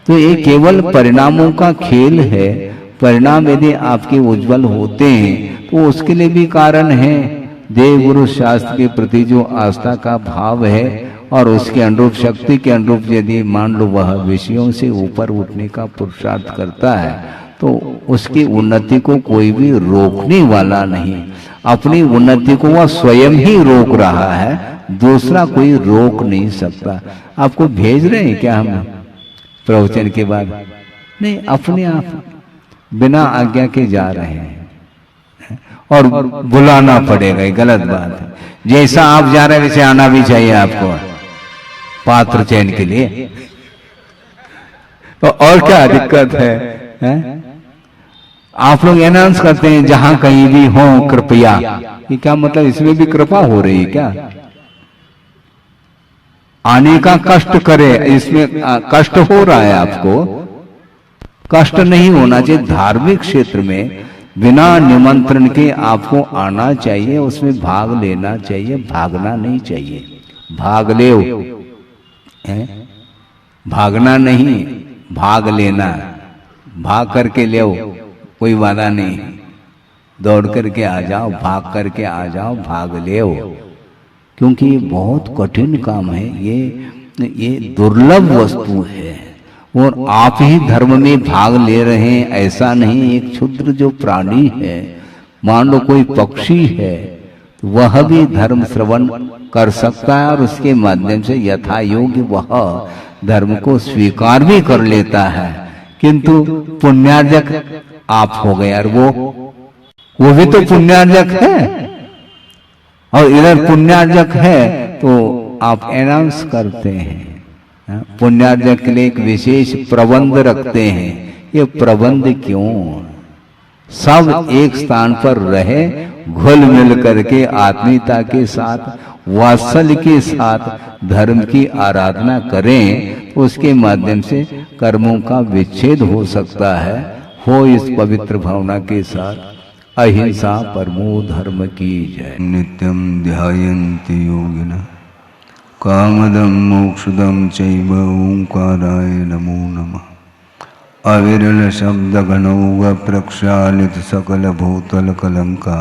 तो ये केवल परिणामों का खेल है। परिणाम यदि आपके उज्जवल होते हैं तो उसके लिए भी कारण है। देव गुरु शास्त्र के प्रति जो आस्था का भाव है और उसके अनुरूप शक्ति के अनुरूप यदि मान लो वह विषयों से ऊपर उठने का पुरुषार्थ करता है तो उसकी उन्नति को कोई भी रोकने वाला नहीं। अपनी उन्नति को वह स्वयं ही रोक रहा है, दूसरा कोई रोक नहीं सकता। आपको भेज रहे हैं क्या हम प्रवचन के बाद? नहीं, अपने आप बिना आज्ञा के जा रहे हैं और बुलाना पड़ेगा, ये गलत बात है। जैसा आप जा रहे हैं वैसे आना भी चाहिए आपको पात्र चयन के लिए। तो और क्या दिक्कत है? आप लोग अनाउंस करते हैं जहां कहीं भी हो कृपया, ये क्या मतलब? इसमें भी कृपा हो रही है क्या? आने का कष्ट करे, इसमें कष्ट हो रहा है आपको? कष्ट नहीं होना चाहिए। धार्मिक क्षेत्र में बिना निमंत्रण के आपको आना चाहिए, उसमें भाग लेना चाहिए, भागना नहीं चाहिए। भाग ले, भागना नहीं, भाग लेना। भाग करके ले, कोई वादा नहीं। दौड़ करके आ जाओ, भाग करके आ जाओ, भाग ले, क्योंकि ये बहुत कठिन काम है। ये दुर्लभ वस्तु है और आप ही धर्म में भाग ले रहे हैं ऐसा नहीं। एक क्षुद्र जो प्राणी है, मान लो कोई पक्षी है, वह भी धर्म श्रवण कर सकता है और उसके माध्यम से यथा योग्य वह धर्म को स्वीकार भी कर लेता है। किंतु पुण्यार्जक आप हो गए, और वो भी तो पुण्यार्जक है, और इधर पुण्यार्जक है तो आप अनाउंस करते हैं। पुण्यार्जक के लिए एक विशेष प्रबंध रखते हैं। ये प्रबंध क्यों? सब एक स्थान पर रहे, घुल मिल करके आत्मीयता के साथ, वात्सल्य के साथ धर्म की आराधना करें, उसके माध्यम से कर्मों का विच्छेद हो सकता है। हो इस पवित्र भावना के साथ अहिंसा परमो धर्म की जय। नित्यं ध्यायन्ति योगिनः कामदं मोक्षदं चैव ओंकाराय नमो नमः। अविरल शब्द गणौग प्रक्षालित सकल भूतल कलंका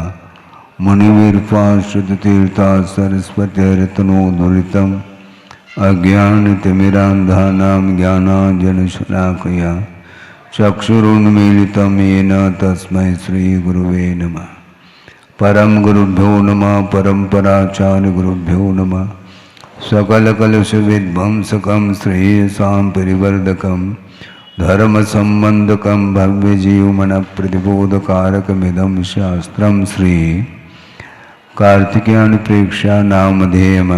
मुनिवीरपाश्रुत तीर्था सरस्वतीर्तनोद्धृतम् अज्ञानतिमिरान्धानां ज्ञानाञ्जनशलाकया चक्षुरुन्मीलितं येन तस्मै श्रीगुरुवे नमः। परम गुरुभ्यो नमः। परम्पराचार्य गुरुभ्यो नमः। सकलकलुषविध्वंसकं श्रेयसां परिवर्धकं धर्मसम्बन्धकं भव्यजीवमनप्रतिबोधकारकमिदं शास्त्रं श्री कार्तिकेयन प्रेक्षा नामधेयम्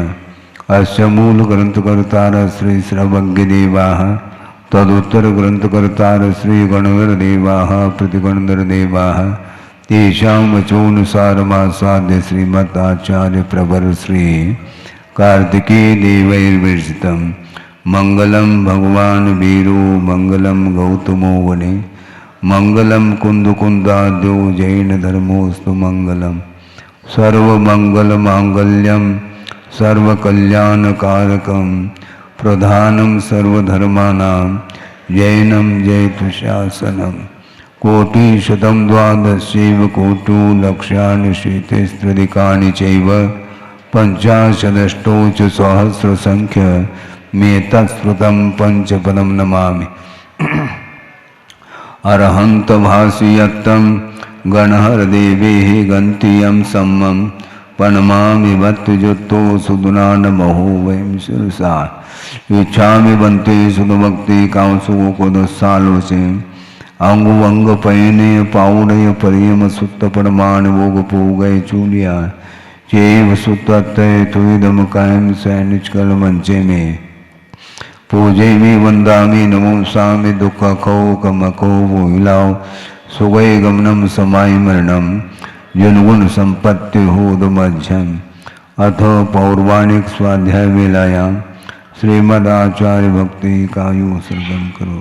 अस्य मूल ग्रंथकर्तार श्री सर्वज्ञदेवाः तदुत्तर ग्रंथकर्तार श्री गणधरदेवाः प्रतिगणधरदेवाः तेषां वचोनुसारमासाद्य श्रीमदाचार्य प्रवर श्री कार्तिकेय देवैर्विरचितं मंगलम भगवान वीरो मंगलम गौतमो वने मंगलम कुंदकुंदाद्यो जैन धर्मोस्तु मंगलम सर्वमंगल मांगल्यम सर्वकल्याणकारकं प्रधानं सर्वधर्माणां जैनं जयतुशासनं कोटिशतं द्वादशैव कोटि लक्षाणि शीतस्त्रिदिकानि चैव पञ्चाशदष्टौ च सहस्रसङ्ख्यमेतत्श्रुतं पंचपदं नमामि। अरहन्तभासयत्तं गणहरदेवेः गन्तियं सम्मं पणमामि भक्तिजुक्तो सुदुनानमहो वयं शिरसा इच्छामि बन्ते सुदभक्ति कांसो कोदसालोचे अंग पयने पाउडय परियम सुत्त परमाण भोग पूगय चूलिया चैव सुत्तय तुदम कायम सैनिचकल मंचे में पूजे में वंदामि नमोसामि दुख खो कमको वो हिलाओ सुगय गमनम समाय मरणम जनगुण संपत्ति होद मध्यम अथ पौर्वाणिक स्वाध्याय वेलायाम श्रीमदाचार्य भक्ति कायु सर्गम करो।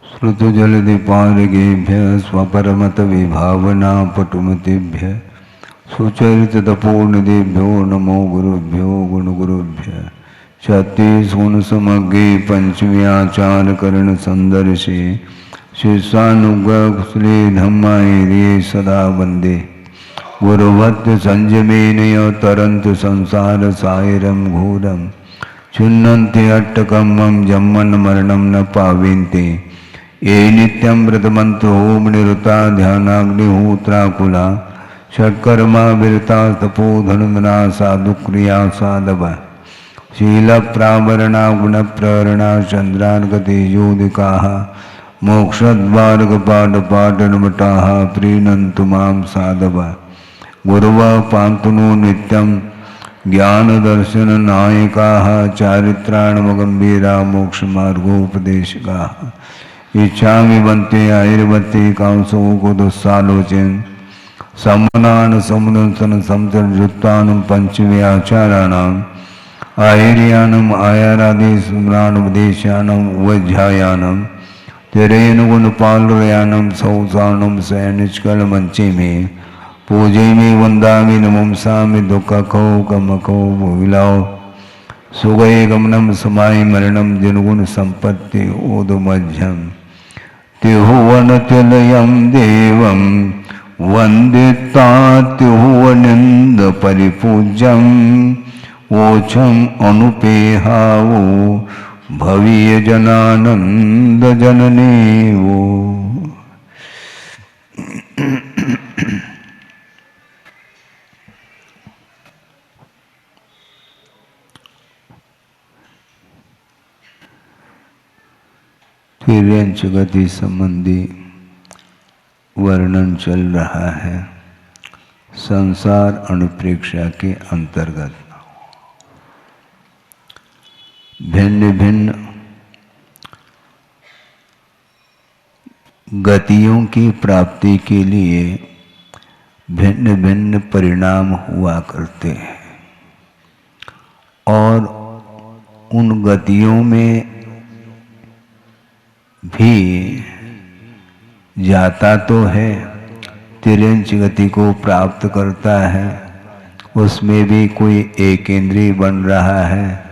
श्रुतजलधिपारगेभ्य स्वपरमत विभावना पटुमतेभ्य सुचरितपूर्णदेभ्यो नमो गुरुभ्यो गुणगुरुभ्य छत्तीस गुण समग्रे पंचमी आचार करण संदर्शे शिष्यानुग्रह श्री धम्माय सदा वंदे गुरुवत्त संजमेन तरंत संसार सायरम घोरम चुन्नन्ते अट्टकम्मं जम्मन मरणं न पावेन्ते ये नित्यं व्रतमन्त्रो निरुता ध्यानाग्निहोत्राकुला षट्कर्मा विरता तपोधनुना साधुक्रिया साधव शील प्रावरणा गुण प्रहरणा चंद्रार्गतेजोदिकाः मोक्षद्वारकपाटपाटनमटाः प्रीणन्तु मां साधव गुरुवा पान्तुनो नित्यं ज्ञानदर्शन नायकाः चारित्राणमगम्भीरा मोक्षमार्गोपदेशकाः इच्छामि बन्ते आयुर्वते कांसो को दुस्सालोचन सम्मनान समुदंसन समचरजुत्तानं पंचमे आचाराणाम् आयर्यानम् आयारादि स्मरानुपदेशानं वज्झायानं तेरेन गुणपालयानं सौसानं सैनिचकल मंचे में पूजे में वंदामि नमंसामि दुःखखो कमखो विलाओ सुगय गमनम समाय मरणम जनगुण संपत्ति ओदमध्यम तिहुवनतिलयं देवं वंदिता तिहुवनिंद परिपूज्यं ओछम अनुपेहावो भवीय जनानंद जनने वो। तिर्यंच गति संबंधी वर्णन चल रहा है संसार अनुप्रेक्षा के अंतर्गत। भिन्न भिन्न गतियों की प्राप्ति के लिए भिन्न भिन्न परिणाम हुआ करते हैं और उन गतियों में भी जाता तो है तिर्यंच गति को प्राप्त करता है, उसमें भी कोई एक इंद्रिय बन रहा है,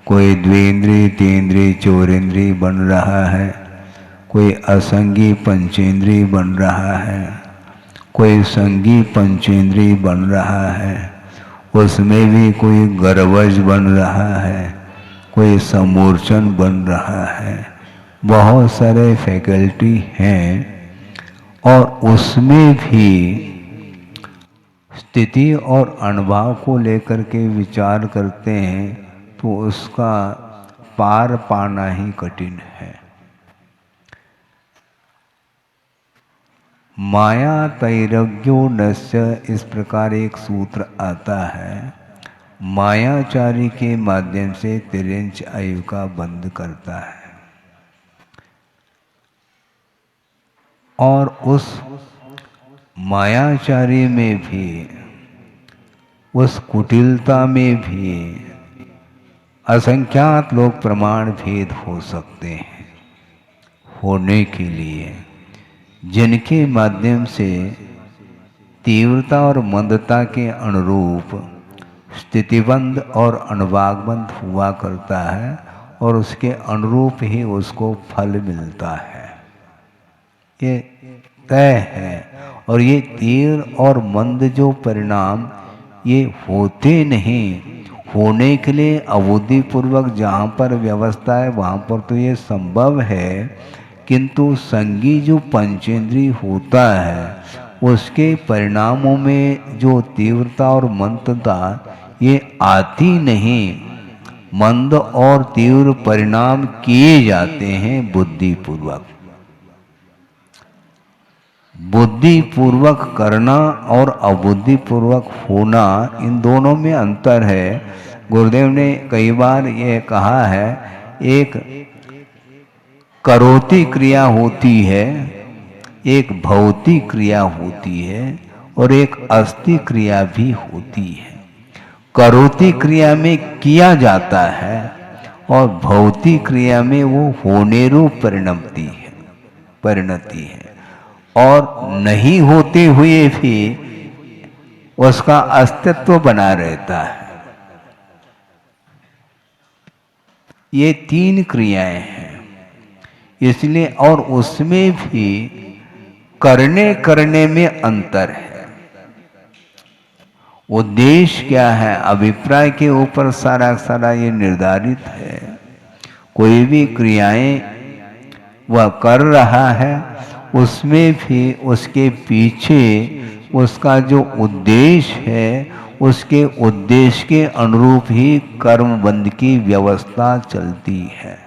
कोई द्विंद्रिय, तीन्द्रिय, चौरेंद्रिय बन रहा है, कोई असंगी पंचेंद्रिय बन रहा है, कोई संगी पंचेंद्रिय बन रहा है, उसमें भी कोई गर्वज बन रहा है, कोई समूर्चन बन रहा है। बहुत सारे फैकल्टी हैं और उसमें भी स्थिति और अनुभव को लेकर के विचार करते हैं तो उसका पार पाना ही कठिन है। माया तैरज्ञो नस्य, इस प्रकार एक सूत्र आता है। मायाचारी के माध्यम से तिर्यंच आयु का बंध करता है और उस मायाचारी में भी, उस कुटिलता में भी असंख्यात लोग प्रमाण भेद हो सकते हैं होने के लिए, जिनके माध्यम से तीव्रता और मंदता के अनुरूप स्थितिबंध और अनुभागबंध हुआ करता है और उसके अनुरूप ही उसको फल मिलता है। ये तय है। और ये तीव्र और मंद जो परिणाम ये होते नहीं, होने के लिए अवधि-पूर्वक जहाँ पर व्यवस्था है वहाँ पर तो ये संभव है, किंतु संगी जो पंचेंद्रिय होता है उसके परिणामों में जो तीव्रता और मंदता ये आती नहीं। मंद और तीव्र परिणाम किए जाते हैं बुद्धिपूर्वक। बुद्धिपूर्वक करना और अबुद्धिपूर्वक होना, इन दोनों में अंतर है। गुरुदेव ने कई बार ये कहा है, एक करोति क्रिया होती है, एक भौतिक क्रिया होती है और एक अस्ति क्रिया भी होती है। करोति क्रिया में किया जाता है और भौतिक क्रिया में वो होने रूप परिणति है और नहीं होते हुए भी उसका अस्तित्व बना रहता है। ये तीन क्रियाएं हैं इसलिए, और उसमें भी करने में अंतर है। उद्देश्य क्या है, अभिप्राय के ऊपर सारा ये निर्धारित है। कोई भी क्रियाएं वह कर रहा है, उसमें भी उसके पीछे उसका जो उद्देश्य है, उसके उद्देश्य के अनुरूप ही कर्मबंध की व्यवस्था चलती है।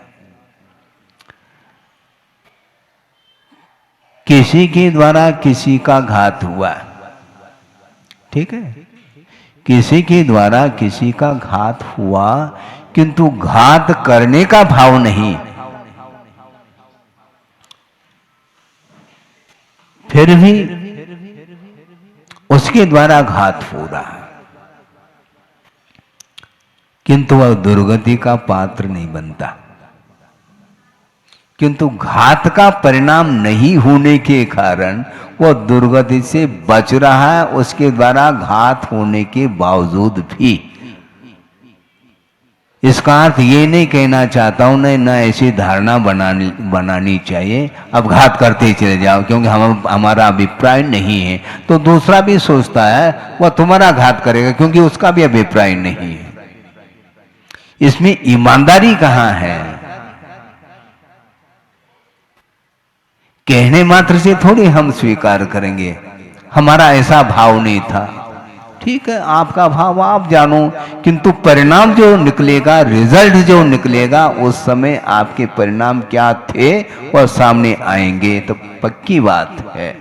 किसी के द्वारा किसी का घात हुआ, ठीक है, किसी के द्वारा किसी का घात हुआ, किंतु घात करने का भाव नहीं, फिर भी उसके द्वारा घात हो रहा है, किंतु वह दुर्गति का पात्र नहीं बनता। किंतु घात का परिणाम नहीं होने के कारण वह दुर्गति से बच रहा है, उसके द्वारा घात होने के बावजूद भी। इसका अर्थ ये नहीं कहना चाहता हूं, ना ऐसी धारणा बनानी चाहिए अब घात करते ही चले जाओ क्योंकि हमारा अभिप्राय नहीं है, तो दूसरा भी सोचता है वह तुम्हारा घात करेगा क्योंकि उसका भी अभिप्राय नहीं है। इसमें ईमानदारी कहाँ है? कहने मात्र से थोड़ी हम स्वीकार करेंगे, हमारा ऐसा भाव नहीं था। ठीक है, आपका भाव आप जानो, किंतु परिणाम जो निकलेगा, रिजल्ट जो निकलेगा, उस समय आपके परिणाम क्या थे वह सामने आएंगे, तो पक्की बात है।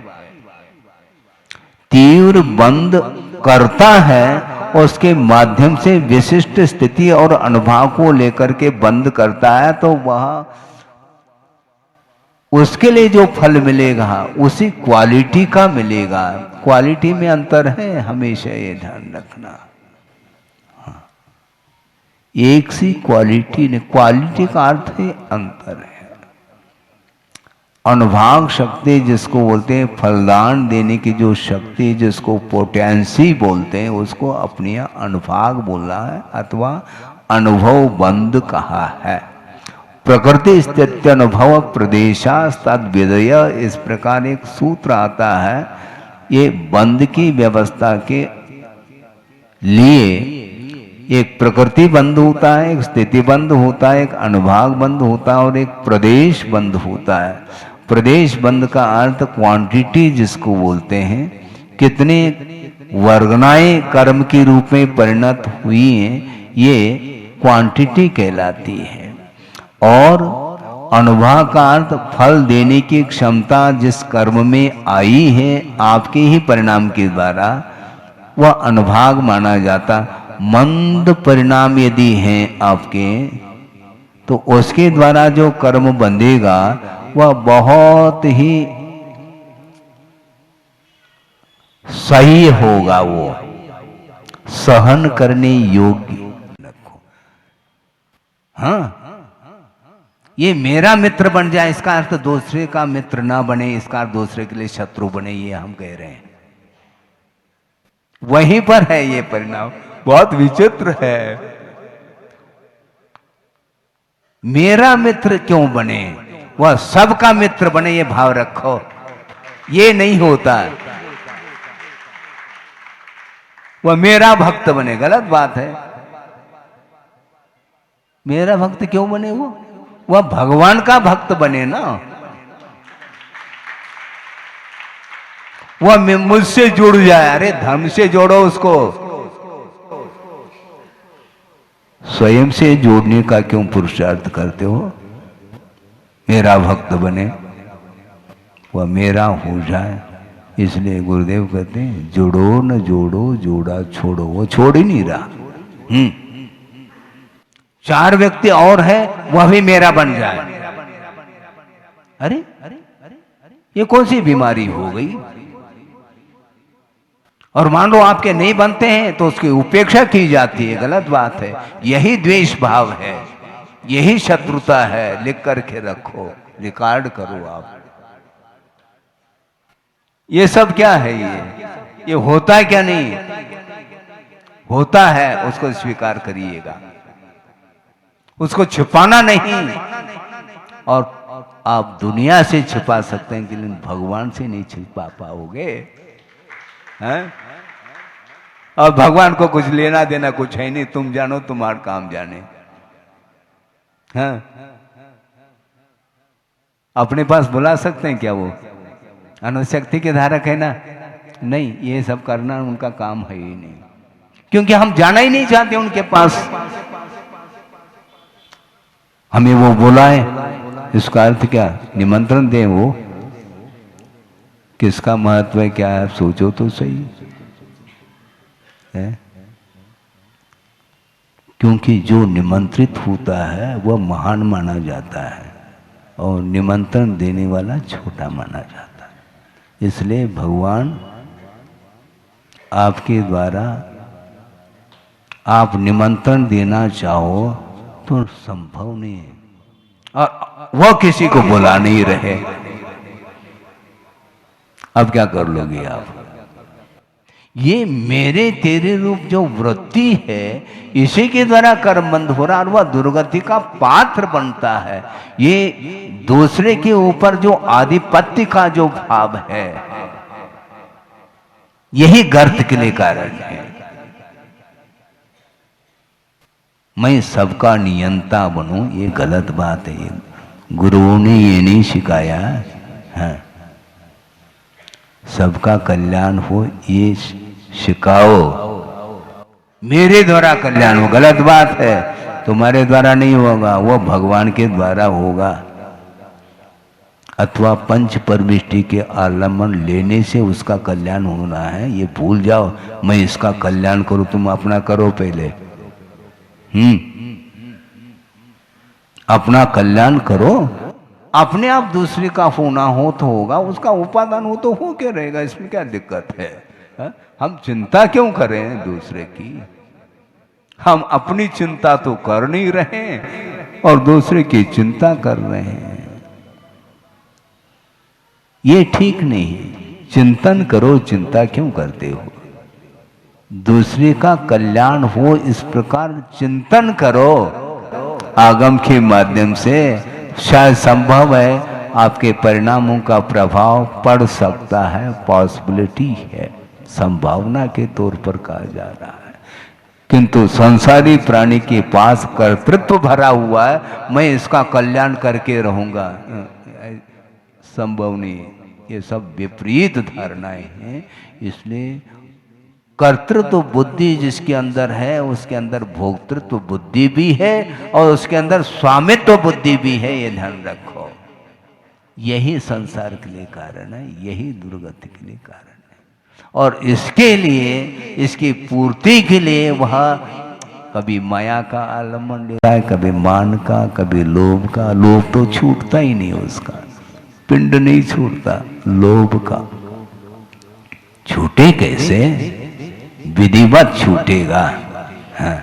तीव्र बंद करता है, उसके माध्यम से विशिष्ट स्थिति और अनुभव को लेकर के बंद करता है, तो वह उसके लिए जो फल मिलेगा उसी क्वालिटी का मिलेगा। क्वालिटी में अंतर है, हमेशा ये ध्यान रखना। एक सी क्वालिटी ने, क्वालिटी का अर्थ है अंतर है। अनुभाग शक्ति जिसको बोलते हैं, फलदान देने की जो शक्ति जिसको पोटेंसी बोलते हैं, उसको अपनी अनुभाग बोला है अथवा अनुभव बंद कहा है। प्रकृति स्थिति अनुभव प्रदेशास्तद विदय, इस प्रकार एक सूत्र आता है। ये बंद की व्यवस्था के लिए एक प्रकृति बंद होता है, एक स्थिति बंद होता है, एक अनुभाग बंद होता है और एक प्रदेश बंद होता है। प्रदेश बंद का अर्थ क्वांटिटी जिसको बोलते हैं, कितने वर्गनाएं कर्म के रूप में परिणत हुई हैं, ये क्वांटिटी कहलाती है। और अनुभाग का अर्थ फल देने की क्षमता जिस कर्म में आई है आपके ही परिणाम के द्वारा, वह अनुभाग माना जाता। मंद परिणाम यदि हैं आपके, तो उसके द्वारा जो कर्म बंधेगा वह बहुत ही सही होगा, वो सहन करने योग्य। हाँ, ये मेरा मित्र बन जाए इसका अर्थ दूसरे का मित्र ना बने, इसका अर्थ दूसरे के लिए शत्रु बने, ये हम कह रहे हैं। वहीं पर है ये परिणाम, बहुत विचित्र है। मेरा मित्र क्यों बने, वह सबका मित्र बने, ये भाव रखो। ये नहीं होता, वह मेरा भक्त बने, गलत बात है। मेरा भक्त क्यों बने, वह भगवान का भक्त बने ना। वह मुझसे जुड़ जाए। अरे धर्म से जोड़ो उसको, स्वयं से जोड़ने का क्यों पुरुषार्थ करते हो। मेरा भक्त बने, वह मेरा हो जाए। इसलिए गुरुदेव कहते हैं जोड़ो न जोड़ो, जोड़ा छोड़ो। वो छोड़ ही नहीं रहा। चार व्यक्ति और है, वह भी मेरा बन जाए। अरे ये कौन सी बीमारी हो गई। और मान लो आपके नहीं बनते हैं तो उसकी उपेक्षा की जाती है, गलत बात है। यही द्वेष भाव है, यही शत्रुता है। लिख करके रखो, रिकॉर्ड करो आप। ये सब क्या है, ये होता है क्या नहीं होता है, उसको स्वीकार करिएगा, उसको छिपाना नहीं। और आप दुनिया से छिपा सकते हैं लेकिन भगवान से नहीं छिपा पाओगे, हैं? और भगवान को कुछ लेना देना कुछ है नहीं, तुम जानो तुम्हारा काम जाने। हैं? अपने पास बुला सकते हैं क्या वो? अनुशक्ति के धारक है ना? नहीं, ये सब करना उनका काम है ही नहीं, क्योंकि हम जाना ही नहीं चाहते उनके पास। हमें वो बुलाए, इसका अर्थ क्या? निमंत्रण दें। वो किसका महत्व है क्या है, आप सोचो तो सही है। क्योंकि जो निमंत्रित होता है वह महान माना जाता है और निमंत्रण देने वाला छोटा माना जाता है। इसलिए भगवान आपके द्वारा आप निमंत्रण देना चाहो तो संभव नहीं है, और वह किसी को बुला नहीं रहे। अब क्या कर लोगे आप? ये मेरे तेरे रूप जो वृत्ति है, इसी के द्वारा कर्म बंद हो रहा और वह दुर्गति का पात्र बनता है। ये दूसरे के ऊपर जो आधिपत्य का जो भाव है, यही गर्त के लिए कारण है। मैं सबका नियंता बनूं, ये गलत बात है। गुरुओं ने ये नहीं सिखाया है। सबका कल्याण हो ये सिखाओ, मेरे द्वारा कल्याण हो, गलत बात है। तुम्हारे द्वारा नहीं होगा, वो भगवान के द्वारा होगा, अथवा पंच परमिष्टि के आलम्बन लेने से उसका कल्याण होना है। ये भूल जाओ मैं इसका कल्याण करूं, तुम अपना करो पहले। अपना कल्याण करो, अपने आप दूसरे का होना हो तो होगा, उसका उपादान हो तो हो के रहेगा, इसमें क्या दिक्कत है? हम चिंता क्यों करें दूसरे की? हम अपनी चिंता तो कर नहीं रहे और दूसरे की चिंता कर रहे हैं। ये ठीक नहीं। चिंतन करो, चिंता क्यों करते हो? दूसरे का कल्याण हो इस प्रकार चिंतन करो। आगम के माध्यम से शायद संभव है आपके परिणामों का प्रभाव पड़ सकता है, पॉसिबिलिटी है, संभावना के तौर पर कहा जा रहा है। किंतु संसारी प्राणी के पास कर्तृत्व भरा हुआ है, मैं इसका कल्याण करके रहूंगा, संभव नहीं। ये सब विपरीत धारणाएं हैं। इसलिए कर्तृत्व बुद्धि जिसके अंदर है, उसके अंदर भोक्तृत्व बुद्धि भी है और उसके अंदर स्वामित्व बुद्धि भी है, ये ध्यान रखो। यही संसार के लिए कारण है, यही दुर्गति के लिए कारण है। और इसके लिए, इसकी पूर्ति के लिए वह कभी माया का आलम्बन लेता है, कभी मान का, कभी लोभ का। लोभ तो छूटता ही नहीं, उसका पिंड नहीं छूटता लोभ का। छूटे कैसे? विधिवत छूटेगा। हाँ।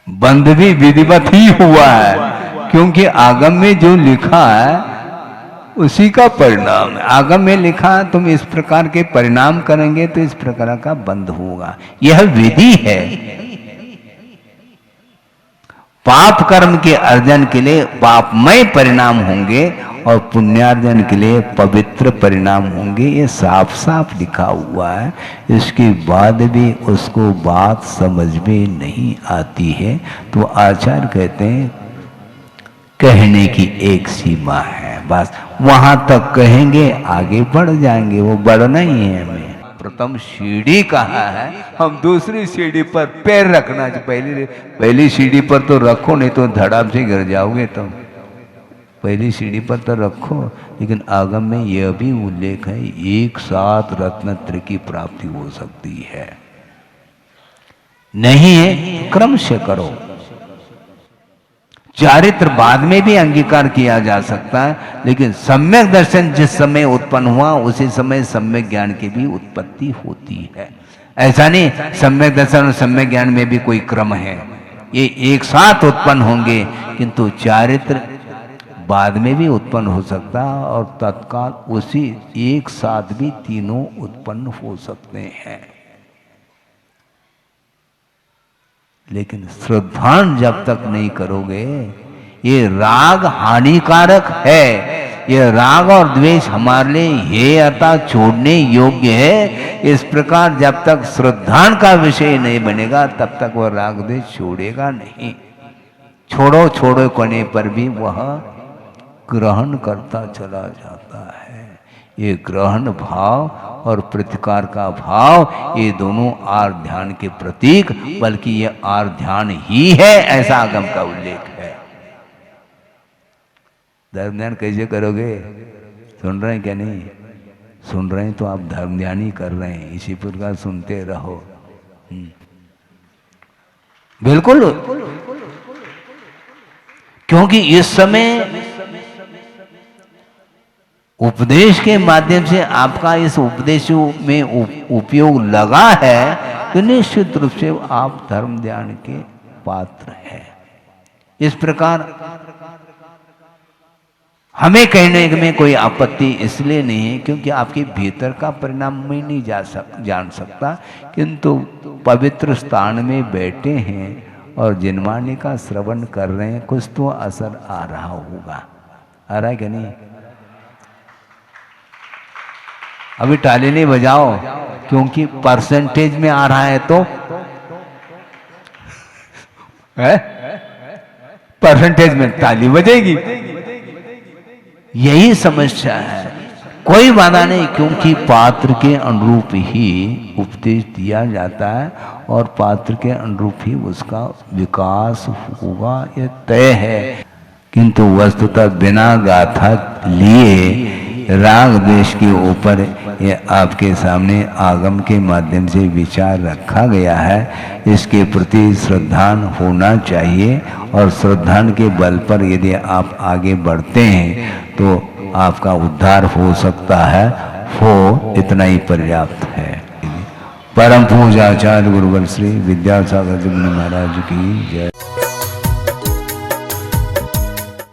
बंध भी विधिवत ही हुआ है, क्योंकि आगम में जो लिखा है उसी का परिणाम है। आगम में लिखा है तुम इस प्रकार के परिणाम करेंगे तो इस प्रकार का बंध होगा, यह विधि है। पाप कर्म के अर्जन के लिए पापमय परिणाम होंगे और पुण्यार्जन के लिए पवित्र परिणाम होंगे, ये साफ साफ लिखा हुआ है। इसके बाद भी उसको बात समझ में नहीं आती है, तो आचार्य कहते हैं कहने की एक सीमा है, बस वहां तक कहेंगे, आगे बढ़ जाएंगे। वो बढ़ना ही है हमें। प्रथम सीढ़ी कहा है, हम दूसरी सीढ़ी पर पैर रखना चाहिए। पहली सीढ़ी पर तो रखो, नहीं तो धड़ाम से गिर जाओगे तुम। पहली सीढ़ी पर तो रखो। लेकिन आगम में यह भी उल्लेख है, एक साथ रत्नत्रय की प्राप्ति हो सकती है। नहीं है क्रम से करो। चारित्र बाद में भी अंगीकार किया जा सकता है, लेकिन सम्यक दर्शन जिस समय उत्पन्न हुआ उसी समय सम्यक ज्ञान की भी उत्पत्ति होती है। ऐसा नहीं सम्यक दर्शन और सम्यक ज्ञान में भी कोई क्रम है, ये एक साथ उत्पन्न होंगे। किंतु चारित्र बाद में भी उत्पन्न हो सकता है और तत्काल उसी एक साथ भी तीनों उत्पन्न हो सकते हैं। लेकिन श्रद्धान जब तक नहीं करोगे, ये राग हानिकारक है। ये राग और द्वेष हमारे लिए हे अर्थात छोड़ने योग्य है। इस प्रकार जब तक श्रद्धान का विषय नहीं बनेगा तब तक वह राग द्वेष छोड़ेगा नहीं। छोड़ो छोड़ो करने पर भी वह ग्रहण करता चला जाता है। ये ग्रहण भाव और प्रतिकार का भाव, ये दोनों आर्य ध्यान के प्रतीक, बल्कि ये आर्य ध्यान ही है, ऐसा आगम का उल्लेख है। धर्म ध्यान कैसे करोगे? सुन रहे हैं क्या? नहीं सुन रहे हैं तो आप धर्म ध्यान ही कर रहे हैं। इसी प्रकार सुनते रहो। बिल्कुल, क्योंकि इस समय उपदेश के माध्यम से आपका इस उपदेश में उपयोग लगा है, तो निश्चित रूप से आप धर्म ध्यान के पात्र हैं। इस प्रकार हमें कहने में कोई आपत्ति इसलिए नहीं है क्योंकि आपके भीतर का परिणाम मैं नहीं जान सकता, किंतु पवित्र स्थान में बैठे हैं और जिनवाणी का श्रवण कर रहे हैं, कुछ तो असर आ रहा होगा। आ रहा है क्या नहीं? अभी ताली नहीं बजाओ, क्योंकि परसेंटेज में आ रहा है तो परसेंटेज में ताली बजेगी। यही समस्या है। कोई बाधा नहीं, क्योंकि पात्र के अनुरूप ही उपदेश दिया जाता है और पात्र के अनुरूप ही उसका विकास होगा, यह तय है। किंतु वस्तुतः बिना गाथा लिए राग द्वेष के ऊपर ये आपके सामने आगम के माध्यम से विचार रखा गया है। इसके प्रति श्रद्धान होना चाहिए और श्रद्धान के बल पर यदि आप आगे बढ़ते हैं तो आपका उद्धार हो सकता है। हो इतना ही पर्याप्त है। परम पूज्य आचार्य गुरुवर श्री विद्यासागर जी महाराज की जय।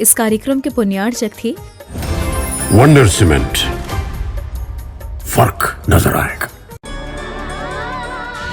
इस कार्यक्रम के पुण्यार्चक थे वंडर सीमेंट, फर्क नजर आएगा।